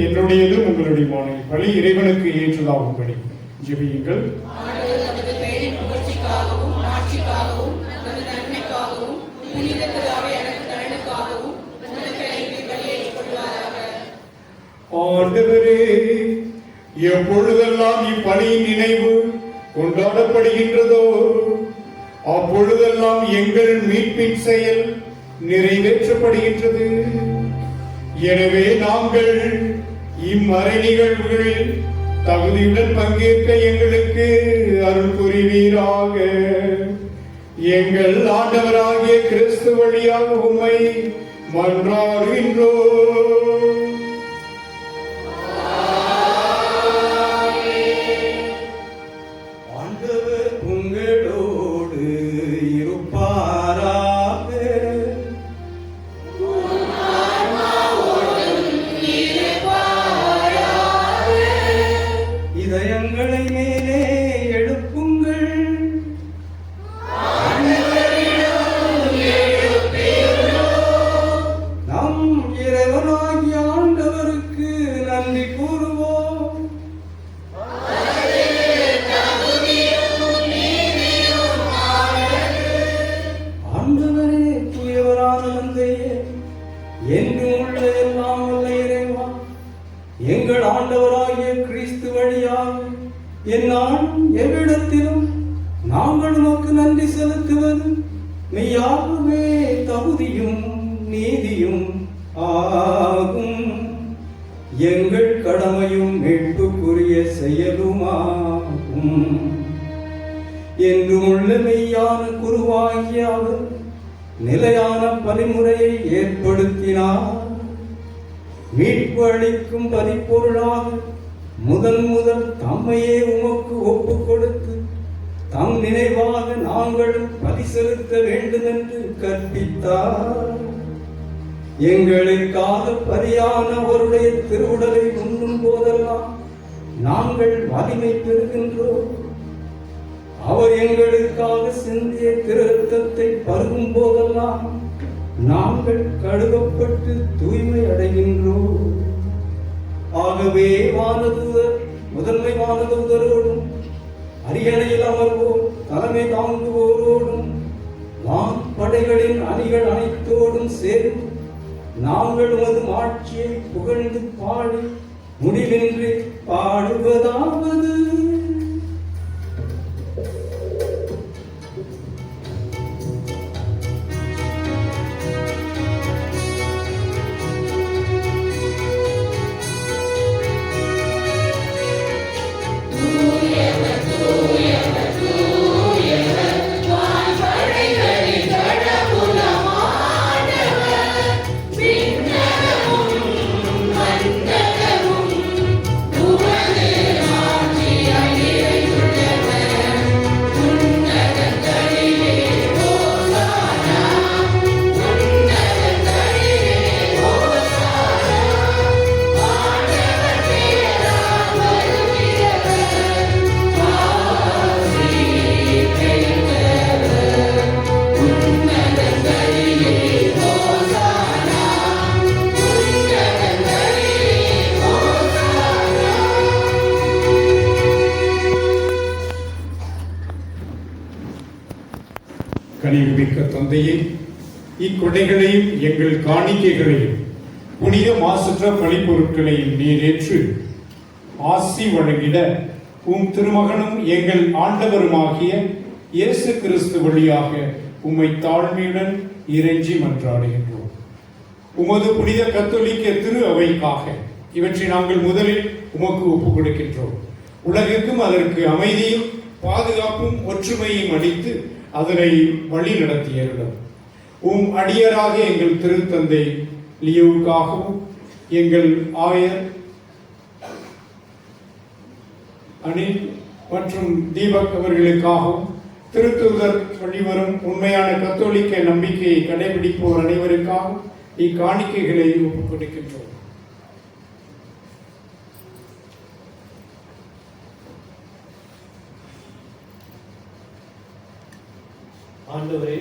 என்னுடையதும் உங்களுடைய பலி இறைவனுக்கு ஏற்றதாகும்படி ஜெபியுங்கள். புனித பிதாவே எனக்கு நலனுக்காகவும் ஆண்டவரே, எப்பொழுதெல்லாம் இப்பணியின் நினைவு கொண்டாடப்படுகின்றதோ அப்பொழுதெல்லாம் எங்கள் மீட்பின் செயல் நிறைவேற்றப்படுகின்றது. எனவே நாங்கள் இம்மறை நிகழ்வுகளில் தகுதியுடன் பங்கேற்க எங்களுக்கு அருள் புரிவீராக. எங்கள் ஆண்டவராகிய கிறிஸ்து வழியாக உம்மை மன்றாடுகின்றோம். ஆண்டவர் உங்களோடு இருப்பாராக. இதயங்களை மேலே எழுப்புங்கள். நம் இறைவனாகிய ஆண்டவருக்கு நன்றி கூறுவோம். ஆண்டவரே, தூயவரான தந்தையே, என்றும் உள்ள எல்லாம் உள்ள இறைவா, எங்கள் ஆண்டவராகிய கிறிஸ்து வழியாக எந்நாளும் எவ்விடத்திலும் நாங்கள் உமக்கு நன்றி செலுத்துவது மெய்யாகவே தகுதியும் நீதியும் ஆகும். எங்கள் கடமையும் மீட்புக்குரிய செயலுமாகும். என்றும் உள்ள மெய்யான குருவாகிய அவர் நிலையான பணிமுறையை ஏற்படுத்தினார். மீட்பு அளிக்கும் பரிபொருளாக முதல் தம்மையே உமக்கு ஒப்புக் கொடுத்து தம் நினைவாக நாங்களும் பலி செலுத்த வேண்டும் என்று கற்பித்தார். எங்களுக்காக பலியான அவருடைய திருவுடலை உண்ணும் போதெல்லாம் நாங்கள் வலிமை பெறுகின்றோம். அவர் எங்களுக்காக சிந்திய திருத்தத்தை பருகும் போதெல்லாம் நாங்கள் கழுவப்பட்டு தூய்மை அடைகின்றோம். ஆகவே முதன்மை வானதூதரோடும் அரியணையில் அமர்வோம் தலைமை தாங்குவோரோடும் வான்படைகளின் அணிகள் அனைத்தோடும் சேர்ந்து நாங்கள் உமது ஆட்சியை புகழ்ந்து பாடி முடிவின்றி பாடுவதாவது. கனிவுமிக்க தந்தையே, இக்கொடைகளையும் எங்கள் காணிக்கைகளையும் புனித மாசற்ற பழிப்பொருட்களையும் நீரேற்று ஆசி வழங்கிட உம் திருமகனும் எங்கள் ஆண்டவருமாகிய இயேசு கிறிஸ்து வழியாக உம்மை தாழ்மையுடன் இறைஞ்சி மன்றாடுகின்றோம். உமது புனித கத்தோலிக்க திரு அவைக்காக இவற்றை நாங்கள் முதலில் உமக்கு ஒப்புக் கொடுக்கின்றோம். உலகுக்கும் அதற்கு அமைதியும் பாதுகாப்பும் ஒற்றுமையும் அளித்து அதனை வழி நடத்தியருளும். உம் அடியராக எங்கள் திருத்தந்தை லியோவுக்காகவும் எங்கள் ஆயர் அனில் மற்றும் தீபக் அவர்களுக்காகவும் திருத்தூதர் வழிவரும் உண்மையான கத்தோலிக்க நம்பிக்கையை கடைபிடிப்போர் அனைவருக்காகவும் இக்காணிக்கைகளை ஒப்புக் கொடுக்கின்றோம். ஆண்டவரே,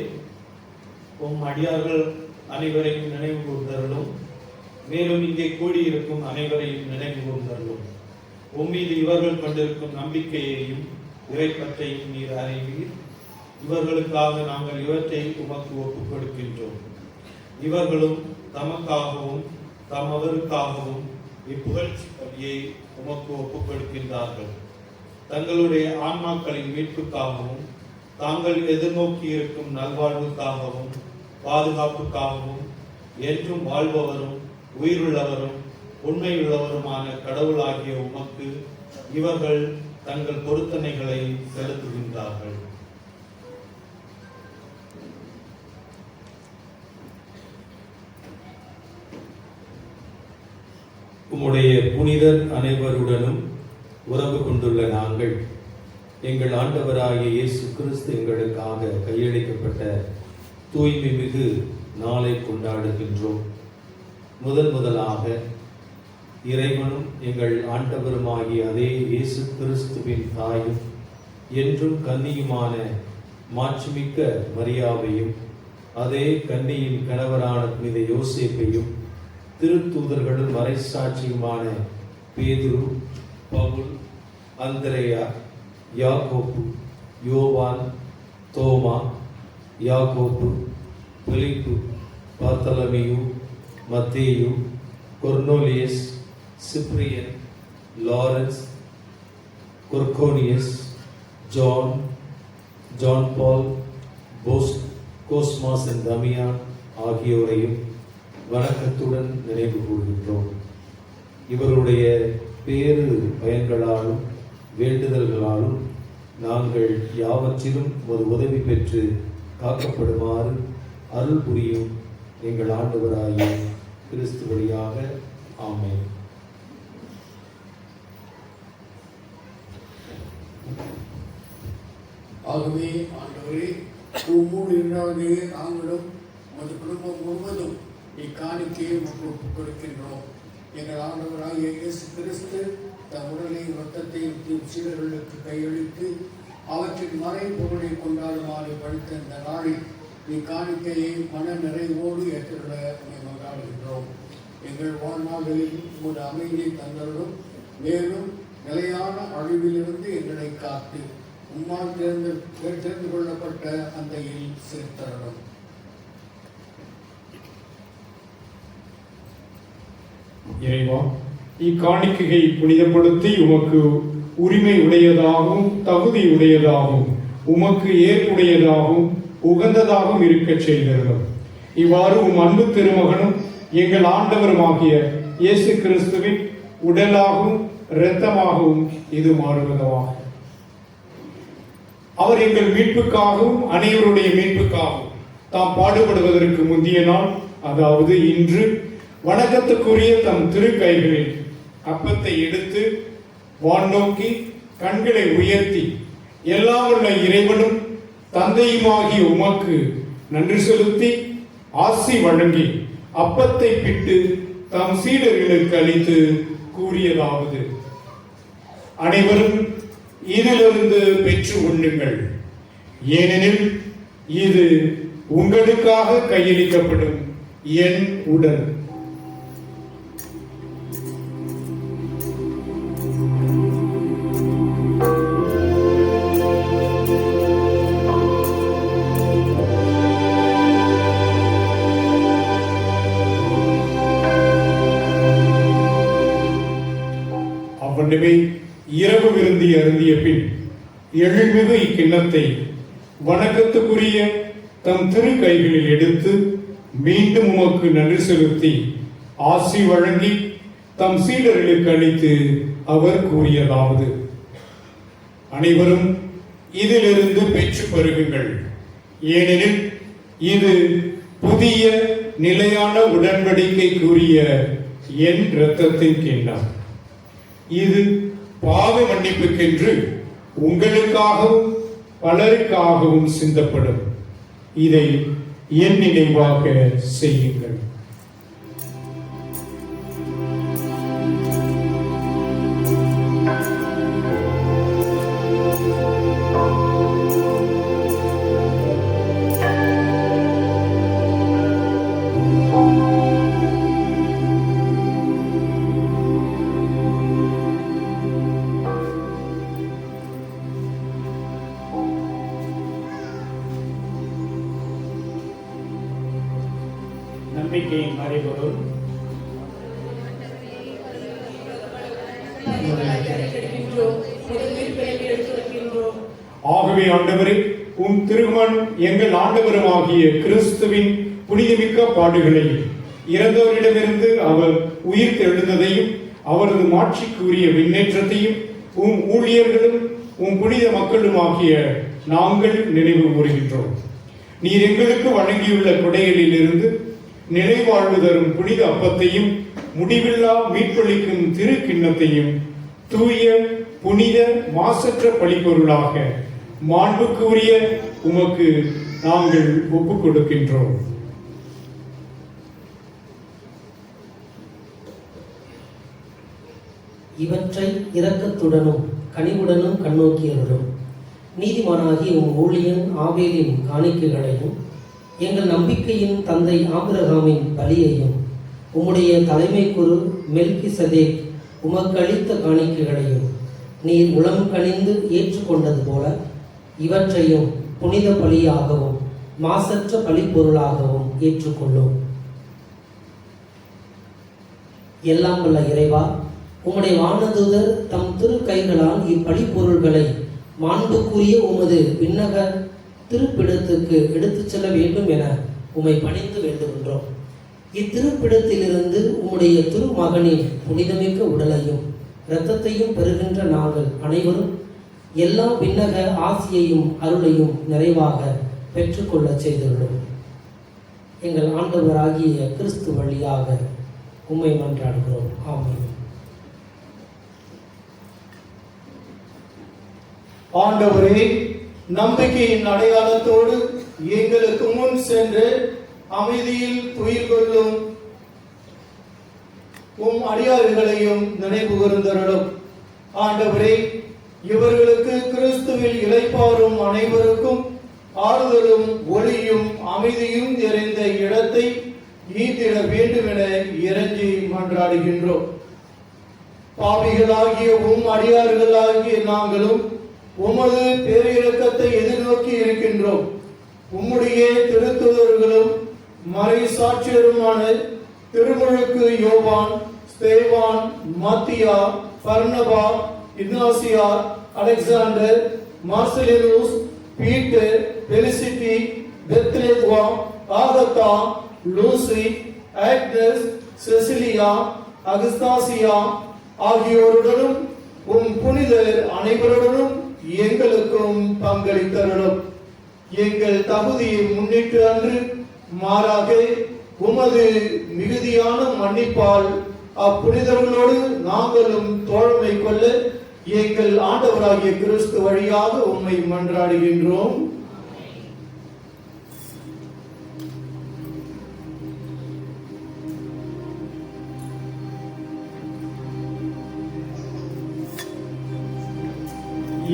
உம் அடியார்கள் அனைவரையும் நினைவு கூர்ந்தருளும். மேலும் இங்கே கூடியிருக்கும் அனைவரையும் நினைவு கூர்ந்தருளும். உம்மீது இவர்கள் கொண்டிருக்கும் நம்பிக்கையையும் இறைப்பற்றையும் நீர் அறிவீர். இவர்களுக்காக நாங்கள் இவற்றை உமக்கு ஒப்புக் கொடுக்கின்றோம். இவர்களும் தமக்காகவும் தமவருக்காகவும் இப்புகழ்ச்சி பலியை உமக்கு ஒப்புக் கொடுக்கின்றார்கள். தங்களுடைய ஆன்மாக்களின் மீட்புக்காகவும் தாங்கள் எதிர்நோக்கி இருக்கும் நல்வாழ்வுக்காகவும் பாதுகாப்புக்காகவும் என்றும் வாழ்பவரும் உயிருள்ளவரும் உண்மையுள்ளவருமான கடவுளாகிய உமக்கு இவர்கள் தங்கள் பொருத்தனைகளை செலுத்துகின்றார்கள். உம்முடைய புனிதர் அனைவருடனும் உறவு கொண்டுள்ள நாங்கள் எங்கள் ஆண்டவராகிய இயேசு கிறிஸ்து எங்களுக்காக கையளிக்கப்பட்ட தூய்மை மிகு நாளை கொண்டாடுகின்றோம். முதலாக இறைவனும் எங்கள் ஆண்டவருமாகிய அதே இயேசு கிறிஸ்துவின் தாயும் என்றும் கன்னியுமான மாட்சிமிக்க மரியாவையும் அதே கன்னியின் கணவரான புனித யோசேப்பையும் திருத்தூதர்களும் மறைசாட்சியுமான பேதுரு, பவுல், அந்திரேயா, யாக்கோப்பு, யோவான், தோமா, யாக்கோப்பு, பிலிப்பு, பார்த்தலமியு, மத்தேயு, கொர்னோலியஸ், சிப்ரியன், லாரன்ஸ், கொர்கோனியஸ், ஜான் பால், கோஸ்மாஸ் தமியான் ஆகியோரையும் வணக்கத்துடன் நினைவு கூறுகின்றோம். இவருடைய பேறு பயன்களாலும் வேண்டுதல்களாலும் நாங்கள் யாவற்றிலும் ஒரு உதவி பெற்று காக்கப்படுமாறு அருள் புரியும் எங்கள் ஆண்டவராகிய கிறிஸ்து வழியாக. ஆமென். ஆகவே ஆண்டவரே, உம்மோடு இருந்தாலே நாங்களும் உமது குடும்பம் முழுவதும் இக்காணிக்கையை ஒப்புக் கொடுக்கின்றோம். எங்கள் ஆண்டவராகிய இயேசு கிறிஸ்து தம் உடலையும் இரத்தத்தையும் சீடர்களுக்கு கையளித்து அவற்றின் மறைபொருளை கொண்டாடுமாறு படித்த இந்த நாளில் இக்காணிக்கையை மன நிறைவோடு ஏற்றுள்ள கொண்டாடுகின்றோம். எங்கள் வாழ்நாள்களில் ஒரு அமைதியை தந்தருடும், மேலும் நிலையான அழிவிலிருந்து எங்களை காத்து உம்மால் தேர்ந்து கொள்ளப்பட்ட அந்தையில் சேர்த்தரணும். இறைவா, இக்காணிக்கையை புனிதப்படுத்தி உமக்கு உரிமை உடையதாகவும் தகுதி உடையதாகவும் உமக்கு ஏற்புடையதாகவும் உகந்ததாகவும் இருக்கச் செய்கிறோம். இவ்வாறு உம் அன்பு திருமகனும் எங்கள் ஆண்டவருமாகிய இயேசு கிறிஸ்துவின் உடலாகவும் இரத்தமாகவும் இது மாறுவதாக. அவர் எங்கள் மீட்புக்காகவும் அனைவருடைய மீட்புக்காகவும் தாம் பாடுபடுவதற்கு முந்திய நாள், அதாவது இன்று, வணக்கத்துக்குரிய தம் திருக்கைகளில் அப்பத்தை எடுத்து வானோக்கி கண்களை உயர்த்தி எல்லாம் உள்ள இறைவனும் தந்தையுமாகிய உமக்கு நன்றி செலுத்தி ஆசி வழங்கி அப்பத்தை பிட்டு தம் சீடர்களுக்கு அளித்து கூறியதாவது: அனைவரும் இதிலிருந்து பெற்று உண்ணுங்கள், ஏனெனில் இது உங்களுக்காக கையளிக்கப்படும் என் உடல். அவ்வளவே இரவு விருந்தி அருந்திய பின் எழில்மிகு இக்கிண்ணத்தை வணக்கத்துக்குரிய தம் திரு கைகளில் எடுத்து மீண்டும் உமக்கு நன்றி செலுத்தி ஆசி வழங்கி தம் சீடர்களுக்கு அளித்து அவர் கூறியதாவது: அனைவரும் இதிலிருந்து பெற்று பருகுங்கள், ஏனெனில் இது புதிய நிலையான உடன்படிக்கை கூறிய என் இரத்தத்தின் கிண்ணம். இது பாவ மன்னிப்புக்கென்று உங்களுக்காகவும் பலருக்காகவும் சிந்தப்படும். இதை என் நினைவாக செய்யுங்கள். நம்பிக்கை ஆகவே ஆண்டவரே, உம் திருமண் எங்கள் ஆண்டவருமாகிய கிறிஸ்துவின் புனிதமிக்க பாடுகளை, இறந்தவரிடமிருந்து அவர் உயிர் தெழுந்ததையும் அவரது மாட்சிக்குரிய விண்ணேற்றத்தையும் உம் ஊழியர்களும் உம் புனித மக்களுமாகிய நாங்கள் நினைவு கூறுகின்றோம். நீர் எங்களுக்கு வழங்கியுள்ள கொடைகளில் இருந்து நினைவாழ்வு தரும் புனித அப்பத்தையும் முடிவில்லா மீட்பளிக்கும் திரு கிண்ணத்தையும் தூய புனித மாசற்ற பழிப்பொருளாக மாண்புக்குரிய உமக்கு நாங்கள் ஒப்புக் கொடுக்கின்றோம். இவற்றை இரக்கத்துடனும் கனிவுடனும் கண்ணோக்கியவர்களும் நீதிமானாகிய உம் ஊழியன் ஆபேலின் காணிக்கைகளையும் எங்கள் நம்பிக்கையின் தந்தை ஆபிரகாமின் பலியையும் உம்முடைய தலைமை குரு மெல்கிசதேக் உமக்கு அளித்த காணிக்கைகளையும் நீர் உளம் கனிந்து ஏற்றுக்கொண்டது போல இவற்றையும் புனித பலியாகவும் மாசற்ற பலிப்பொருளாகவும் ஏற்றுக்கொள்ளும். எல்லாம் வல்ல இறைவா, உம்முடைய வானதூதர் தம் திரு கைகளால் இப்பழிப்பொருள்களை மாண்புக்குரிய உமது விண்ணக திருப்பிடத்துக்கு எடுத்துச் செல்ல வேண்டும் என உம்மை பணிந்து வேண்டுகின்றோம். இத்திருப்பிடத்திலிருந்து உம்முடைய திருமகனின் புனிதமிக்க உடலையும் இரத்தத்தையும் பெறுகின்ற நாங்கள் அனைவரும் எல்லா விண்ணக ஆசியையும் அருளையும் நிறைவாக பெற்றுக்கொள்ள செய்துள்ளோம். எங்கள் ஆண்டவராகிய கிறிஸ்து வழியாக உம்மை மன்றாடுகிறோம். ஆமென். ஆண்டவரே, நம்பிக்கையின் அடையாளத்தோடு எங்களுக்கு முன் சென்று அமைதியில் துயில் கொள்ளும் உம் அடியார்களையும் நினைவு கூர்ந்தருளும். ஆண்டவரே, இவர்களுக்கு கிறிஸ்துவில் இளைப்பாறும் அனைவருக்கும் ஆறுதலும் ஒளியும் அமைதியும் நிறைந்த இடத்தை ஈந்திட வேண்டும் என இறைஞ்சி மன்றாடுகின்றோம். பாவிகளாகிய உம் அடியார்களாகிய நாங்களும் உமது பேரிரக்கத்தை எதிர்நோக்கி இருக்கின்றோம். உம்முடைய திருத்துதர்களும் மறை சாட்சியருமான திருமுழுக்கு யோவான், ஸ்தேவான், மத்தியா, பர்னபா, இக்னாசியா, அலெக்சாண்டர், மார்செலினுஸ், பீட்டர், பெலிசிட்டி, பெத்லெத்வா, ஆகத்தா, லூசி, ஆக்னஸ், செசிலியா, அகஸ்தாசியா ஆகியோருடனும் உம் புனிதர் அனைவருடனும் எங்களுக்கும் பங்களித்தருளும். எங்கள் தகுதியை முன்னிட்டு அன்று, மாறாக உமது மிகுதியான மன்னிப்பால் அப்புனிதர்களோடு நாங்களும் தோழமை கொள்ள எங்கள் ஆண்டவராகிய கிறிஸ்து வழியாக உம்மை மன்றாடுகின்றோம்.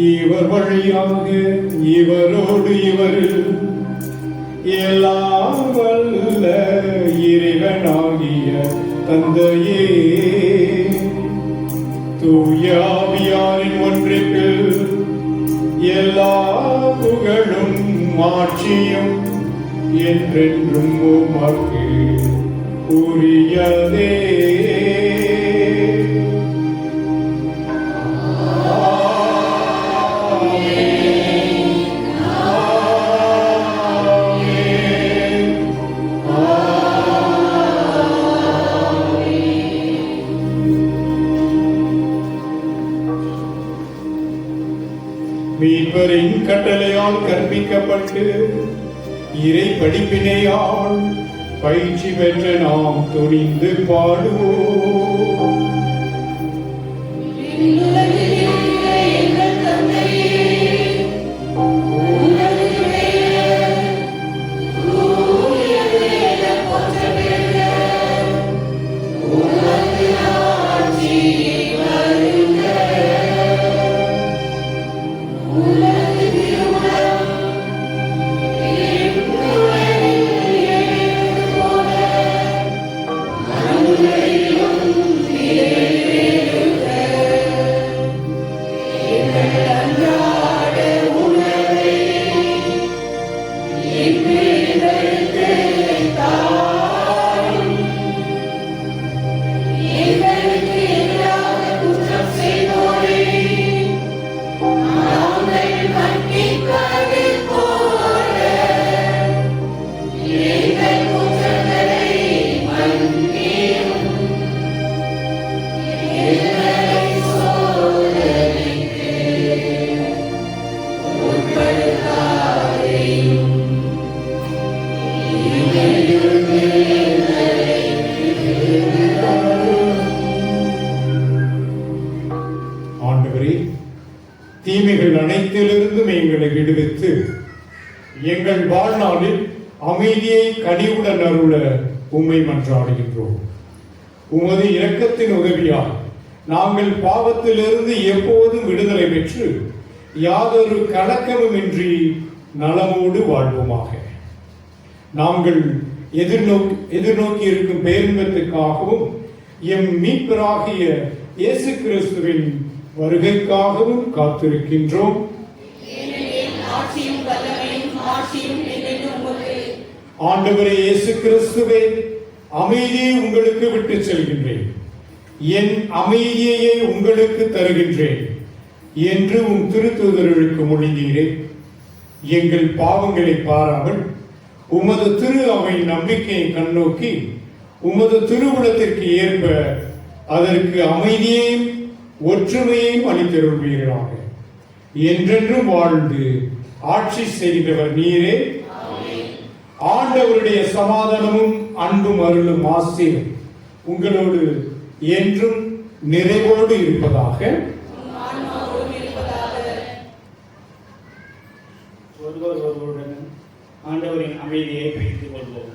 இவர் வழியாக இவரோடு இவரில் எல்லாம் வல்ல இறைவனாகிய தந்தையே, தூய ஆவியாரின் ஒன்றிற்கு எல்லா புகழும் மாட்சியும் என்றென்றும் உமக்கு உரியதே. மீட்பரின் கட்டளையால் கற்பிக்கப்பட்டு இறை படிப்பினையால் பயிற்சி பெற்ற நாம் துணிந்து பாடுவோம். Amen. தீமைகள் அனைத்திலிருந்தும் எங்களை விடுவித்து எங்கள் வாழ்நாளில் அமைதியை கனிவுடன் அருள உம்மை மன்றாடுகின்றோம். உமது இரக்கத்தின் உதவியால் நாங்கள் பாவத்திலிருந்து எப்போதும் விடுதலை பெற்று யாதொரு கலக்கமுமின்றி நலமோடு வாழ்வோமாக. நாங்கள் எதிர்நோக்கி இருக்கும் பேரின்பத்துக்காகவும் எம் மீட்பராகிய இயேசு கிறிஸ்துவின் வருகைக்காகவும் காத்திருக்கின்றோம். ஆண்டவரே இயேசு கிறிஸ்துவே, அமைதியை உங்களுக்கு விட்டு செல்கின்றேன், என் அமைதியையே உங்களுக்கு தருகின்றேன் என்று உம் திருத்தூதர்களுக்கு மொழிந்தீரே. எங்கள் பாவங்களை பாராமல் உமது திரு அவை நம்பிக்கையை கண்ணோக்கி உமது திருவுளத்திற்கு ஏற்ப அதற்கு அமைதியையும் ஒற்றுமையையும் அளித்தருள்வீர்களாக. என்றென்றும் வாழ்ந்து ஆட்சி செய்கின்றவர் நீரே. ஆண்டவருடைய சமாதானமும் அன்பும் அருளும் ஆசையும் உங்களோடு என்றும் நிறைவோடு இருப்பதாக. ஒருவருடன் ஆண்டவரின் அமைதியை பகிர்ந்து கொள்வோம்.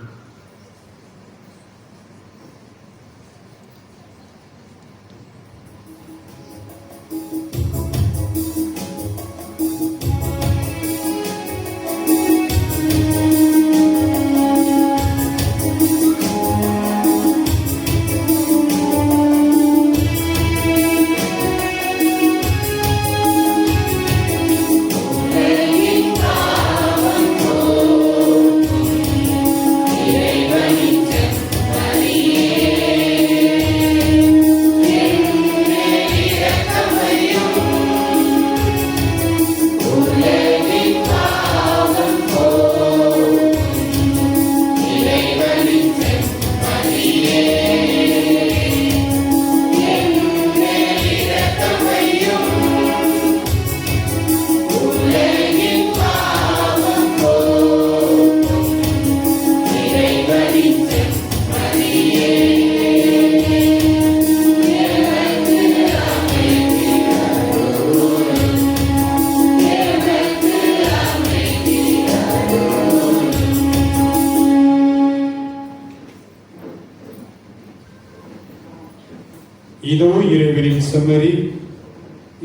இதோ இறைவனின் செம்மறி,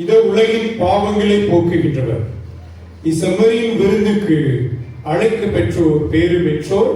இதோ உலகின் பாவங்களை போக்குகின்றவர். இச்செம்மறியின் விருந்துக்கு அழைக்க பெற்றோர் பேறு பெற்றோர்.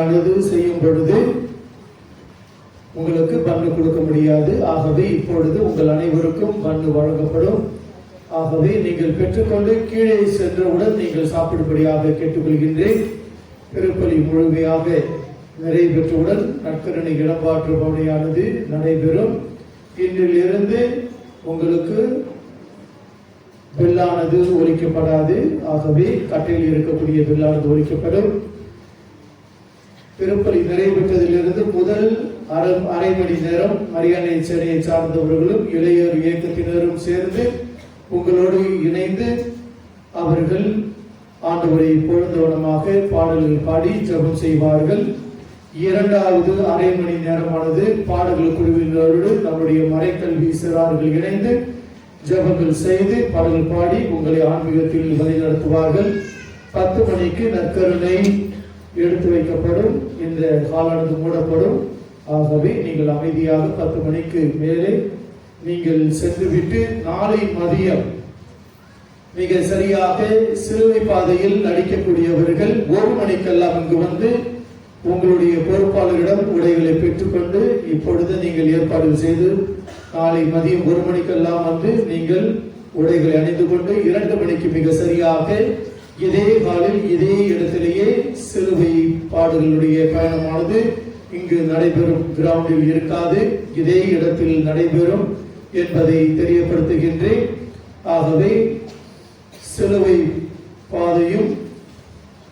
பணியானது செய்யும் பொழுது உங்களுக்கு பண்ணு கொடுக்க முடியாது. ஆகவே இப்பொழுது உங்கள் அனைவருக்கும் பண்ணு வழங்கப்படும். ஆகவே நீங்கள் பெற்றுக்கொண்டு கீழே சென்றவுடன் நீங்கள் சாப்பிடும்படியாக கேட்டுக்கொள்கின்றேன். திருப்பலி முழுமையாக நிறைவேற்றவுடன் நற்கருணை இடமாற்று பவனியானது நடைபெறும். இன்றிலிருந்து உங்களுக்கு பெல்லானது ஒலிக்கப்படாது. ஆகவே கட்டையில் இருக்கக்கூடிய பெல்லானது ஒலிக்கப்படும். திருப்பலி நிறைவேற்றதிலிருந்து முதல் அரை மணி நேரம் மரியாதை சேனையை சார்ந்தவர்களும் இளையோர் இயக்கத்தினரும் சேர்ந்து உங்களோடு இணைந்து அவர்கள் ஆண்டவரை பொழுந்தவனமாக பாடல்கள் பாடி ஜெபம் செய்வார்கள். இரண்டாவது அரை மணி நேரமானது பாடல்கள் குழுவினரோடு நம்முடைய மறைக்கல்வி சிறார்கள் இணைந்து ஜெபங்கள் செய்து பாடல்கள் பாடி உங்களை ஆன்மீகத்தில் வழிநடத்துவார்கள். 10 மணிக்கு நற்கருணை எடுத்து வைக்கப்படும். இந்த காலானது மூடப்படும். ஆகவே நீங்கள் அமைதியாக 10 மணிக்கு மேலே நீங்கள் சென்றுவிட்டு நாளை மதியம் மிக சரியாக சிலுவை பாதையில் நடிக்கக்கூடியவர்கள் 1 மணிக்கெல்லாம் இங்கு வந்து உங்களுடைய பொறுப்பாளரிடம் உடைகளை பெற்றுக்கொண்டு இப்பொழுது நீங்கள் ஏற்பாடு செய்து நாளை மதியம் 1 மணிக்கெல்லாம் வந்து நீங்கள் உடைகளை அணிந்து கொண்டு 2 மணிக்கு மிக சரியாக இதே காலில் இதே இடத்திலேயே சிலுவை பாடுகளுடைய பயணமானது இங்கு நடைபெறும். கிரவுண்டில் இருக்காது, இதே இடத்தில் நடைபெறும் என்பதை தெரியப்படுத்துகின்றேன். ஆகவே சிலுவை பாதையும்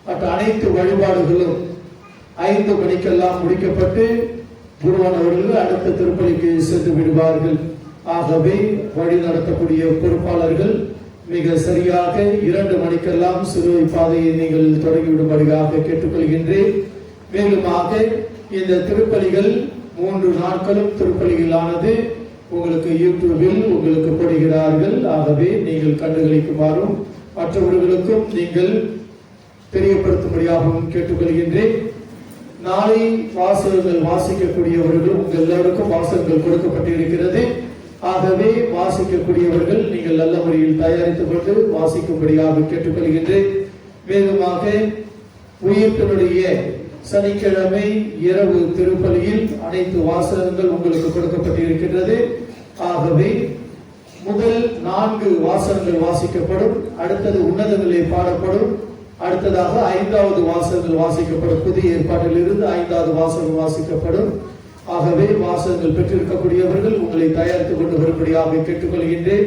மற்ற அனைத்து வழிபாடுகளும் 5 மணிக்கெல்லாம் முடிக்கப்பட்டு குருவான் அவர்கள் அடுத்த திருப்பலிக்கு சென்று விடுவார்கள். ஆகவே வழி நடத்தக்கூடிய பொறுப்பாளர்கள் மிக சரியாக 2 மணிக்கெல்லாம் சிலுவை பாதையை நீங்கள் தொடங்கிவிடும்படியாக கேட்டுக்கொள்கின்றேன். மேலுமாக இந்த திருப்பலிகள் 3 நாட்களும் திருப்பலிகளானது உங்களுக்கு யூடியூபில் உங்களுக்கு போடுகிறார்கள். ஆகவே நீங்கள் கண்டுகளிக்குமாறும் மற்றவர்களுக்கும் நீங்கள் தெரியப்படுத்தும்படியாகவும் கேட்டுக்கொள்கின்றேன். நாளை வாசகங்கள் வாசிக்கக்கூடியவர்கள் உங்கள் எல்லாருக்கும் வாசகங்கள் கொடுக்கப்பட்டிருக்கிறது. ஆகவே வாசிக்கக்கூடியவர்கள் நீங்கள் நல்ல முறையில் தயாரித்துக் கொண்டு வாசிக்கும்படியாக கேட்டுக்கொள்கின்றேன். மேலுமாக உயிர்ப்பினுடைய சனிக்கிழமை இரவு திருப்பலியில் அனைத்து வாசகங்கள் உங்களுக்கு கொடுக்கப்பட்டிருக்கின்றது. ஆகவே முதல் 4 வாசகங்கள் வாசிக்கப்படும். அடுத்தது உன்னதங்களே பாடப்படும். அடுத்ததாக 5வது வாசகங்கள் வாசிக்கப்படும். புதிய ஏற்பாட்டில் இருந்து 5வது வாசகம் வாசிக்கப்படும். ஆகவே வாசகங்கள் பெற்றிருக்கக்கூடியவர்கள் உங்களை தயாரித்துக் கொண்டு வரும்படியாக கேட்டுக்கொள்கின்றேன்.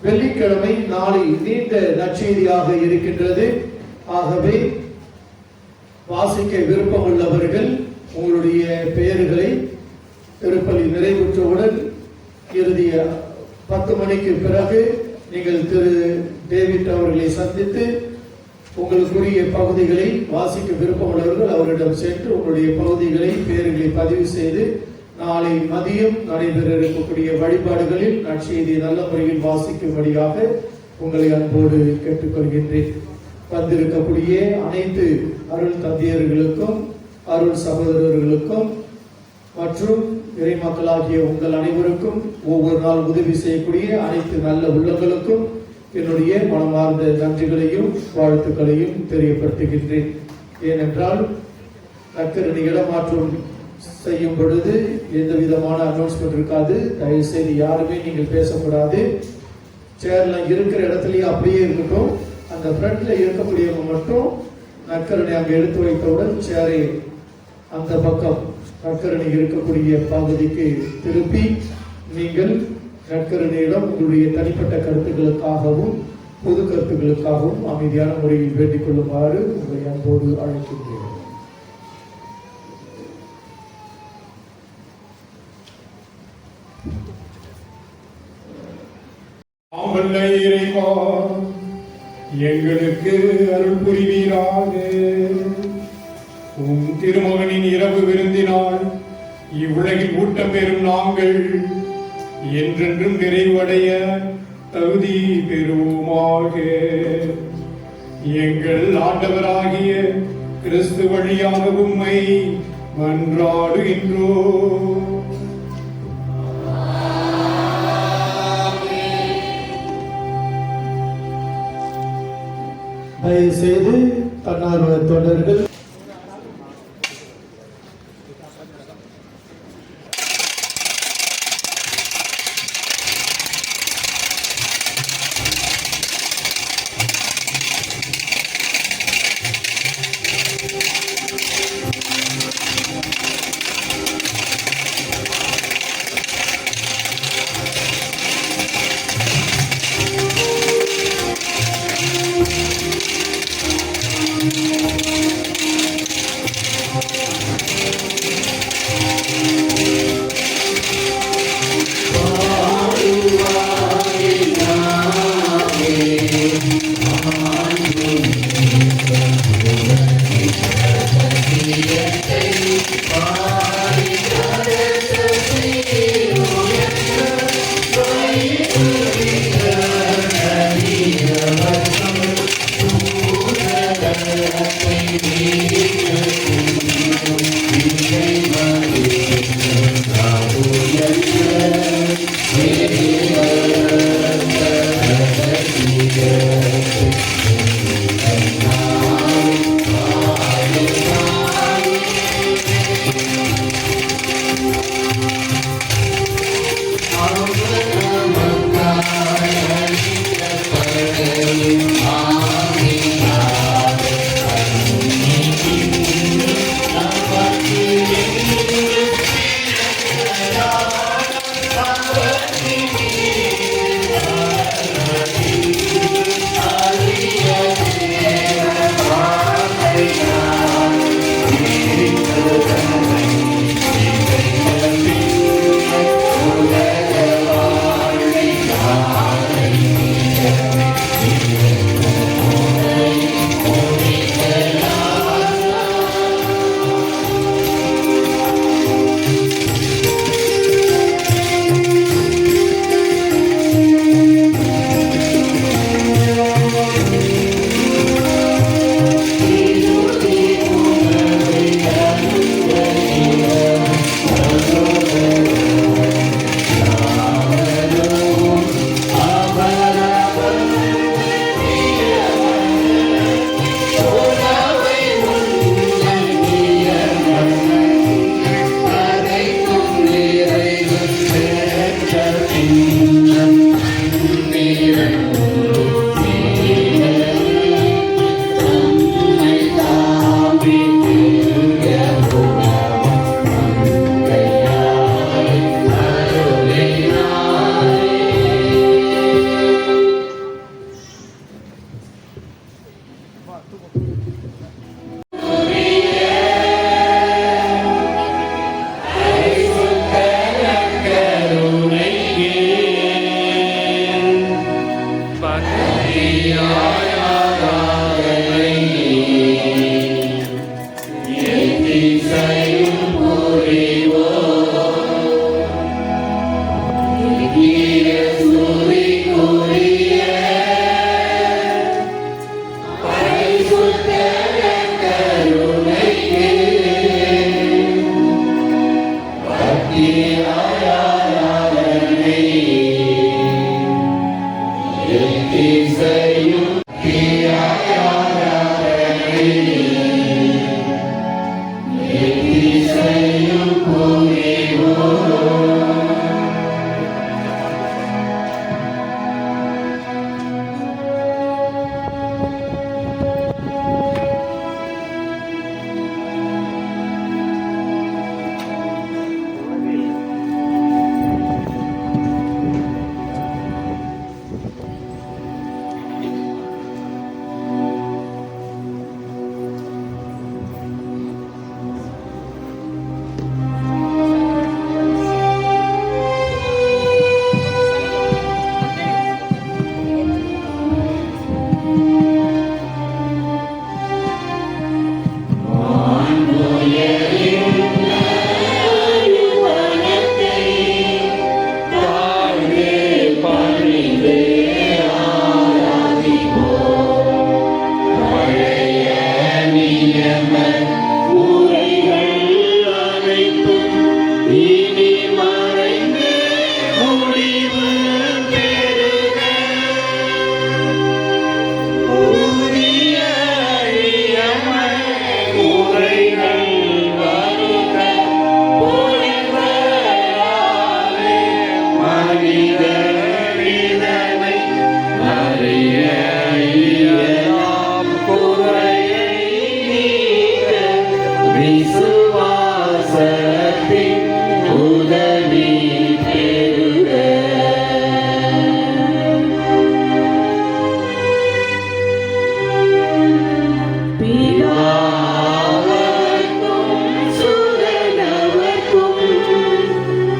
வெள்ளிக்கிழமை நாளை நீண்ட நற்செய்தியாக இருக்கின்றது. ஆகவே வாசிக்க விருப்பம் உள்ளவர்கள் உங்களுடைய பெயர்களை திருப்பலி நிறைவுற்றவுடன் இறுதிய 10 மணிக்கு பிறகு நீங்கள் திரு டேவிட் அவர்களை சந்தித்து உங்களுக்குரிய பகுதிகளை வாசிக்க விருப்பம் உள்ளவர்கள் அவரிடம் சென்று உங்களுடைய பகுதிகளை பெயர்களை பதிவு செய்து நாளை மதியம் நடைபெற இருக்கக்கூடிய வழிபாடுகளில் நற்செய்தியை நல்ல முறையில் வாசிக்கும்படியாக உங்களை அன்போடு கேட்டுக்கொள்கின்றேன். வந்திருக்கக்கூடிய அனைத்து அருள் தந்தையர்களுக்கும் அருள் சகோதரர்களுக்கும் மற்றும் இறைமக்களாகிய உங்கள் அனைவருக்கும் ஒவ்வொரு நாள் உதவி செய்யக்கூடிய அனைத்து நல்ல உள்ளங்களுக்கும் என்னுடைய மனமார்ந்த நன்றிகளையும் வாழ்த்துக்களையும் தெரியப்படுத்துகின்றேன். ஏனென்றால் நற்கருணை இடமாற்றம் செய்யும் பொழுது எந்த விதமான அனௌன்ஸ்மெண்ட் இருக்காது. தயவுசெய்து யாருமே நீங்கள் பேசக்கூடாது. சேர்ல இருக்கிற இடத்துலயே அப்படியே இருக்கட்டும். அந்த ஃப்ரண்ட்ல இருக்கக்கூடியவங்க மட்டும் நற்கருணை அங்கே எடுத்து வைத்தவுடன் சேரை அந்த பக்கம் நற்கருணை இருக்கக்கூடிய பகுதிக்கு திருப்பி நீங்கள் நற்கருணையிடம் உங்களுடைய தனிப்பட்ட கருத்துக்களுக்காகவும் பொது கருத்துக்களுக்காகவும் அமைதியான முறையில் வேண்டிக் கொள்ளுமாறு உங்களை அன்போடு அழைக்கின்றேன். இறைவா, எங்களுக்கு அருள் புரிவீராக. உம் திருமகனின் இரவு விருந்தினால் இவ்வுலகில் ஊட்டம் பெறும் நாங்கள் என்றென்றும் நிறைவடைய தகுதி பெறுவோமாக. எங்கள் ஆண்டவராகிய கிறிஸ்து வழியாக உம்மை மன்றாடுகின்றோம். தயவுசெய்து தன்னார்வ தொண்டர்கள்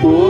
Oh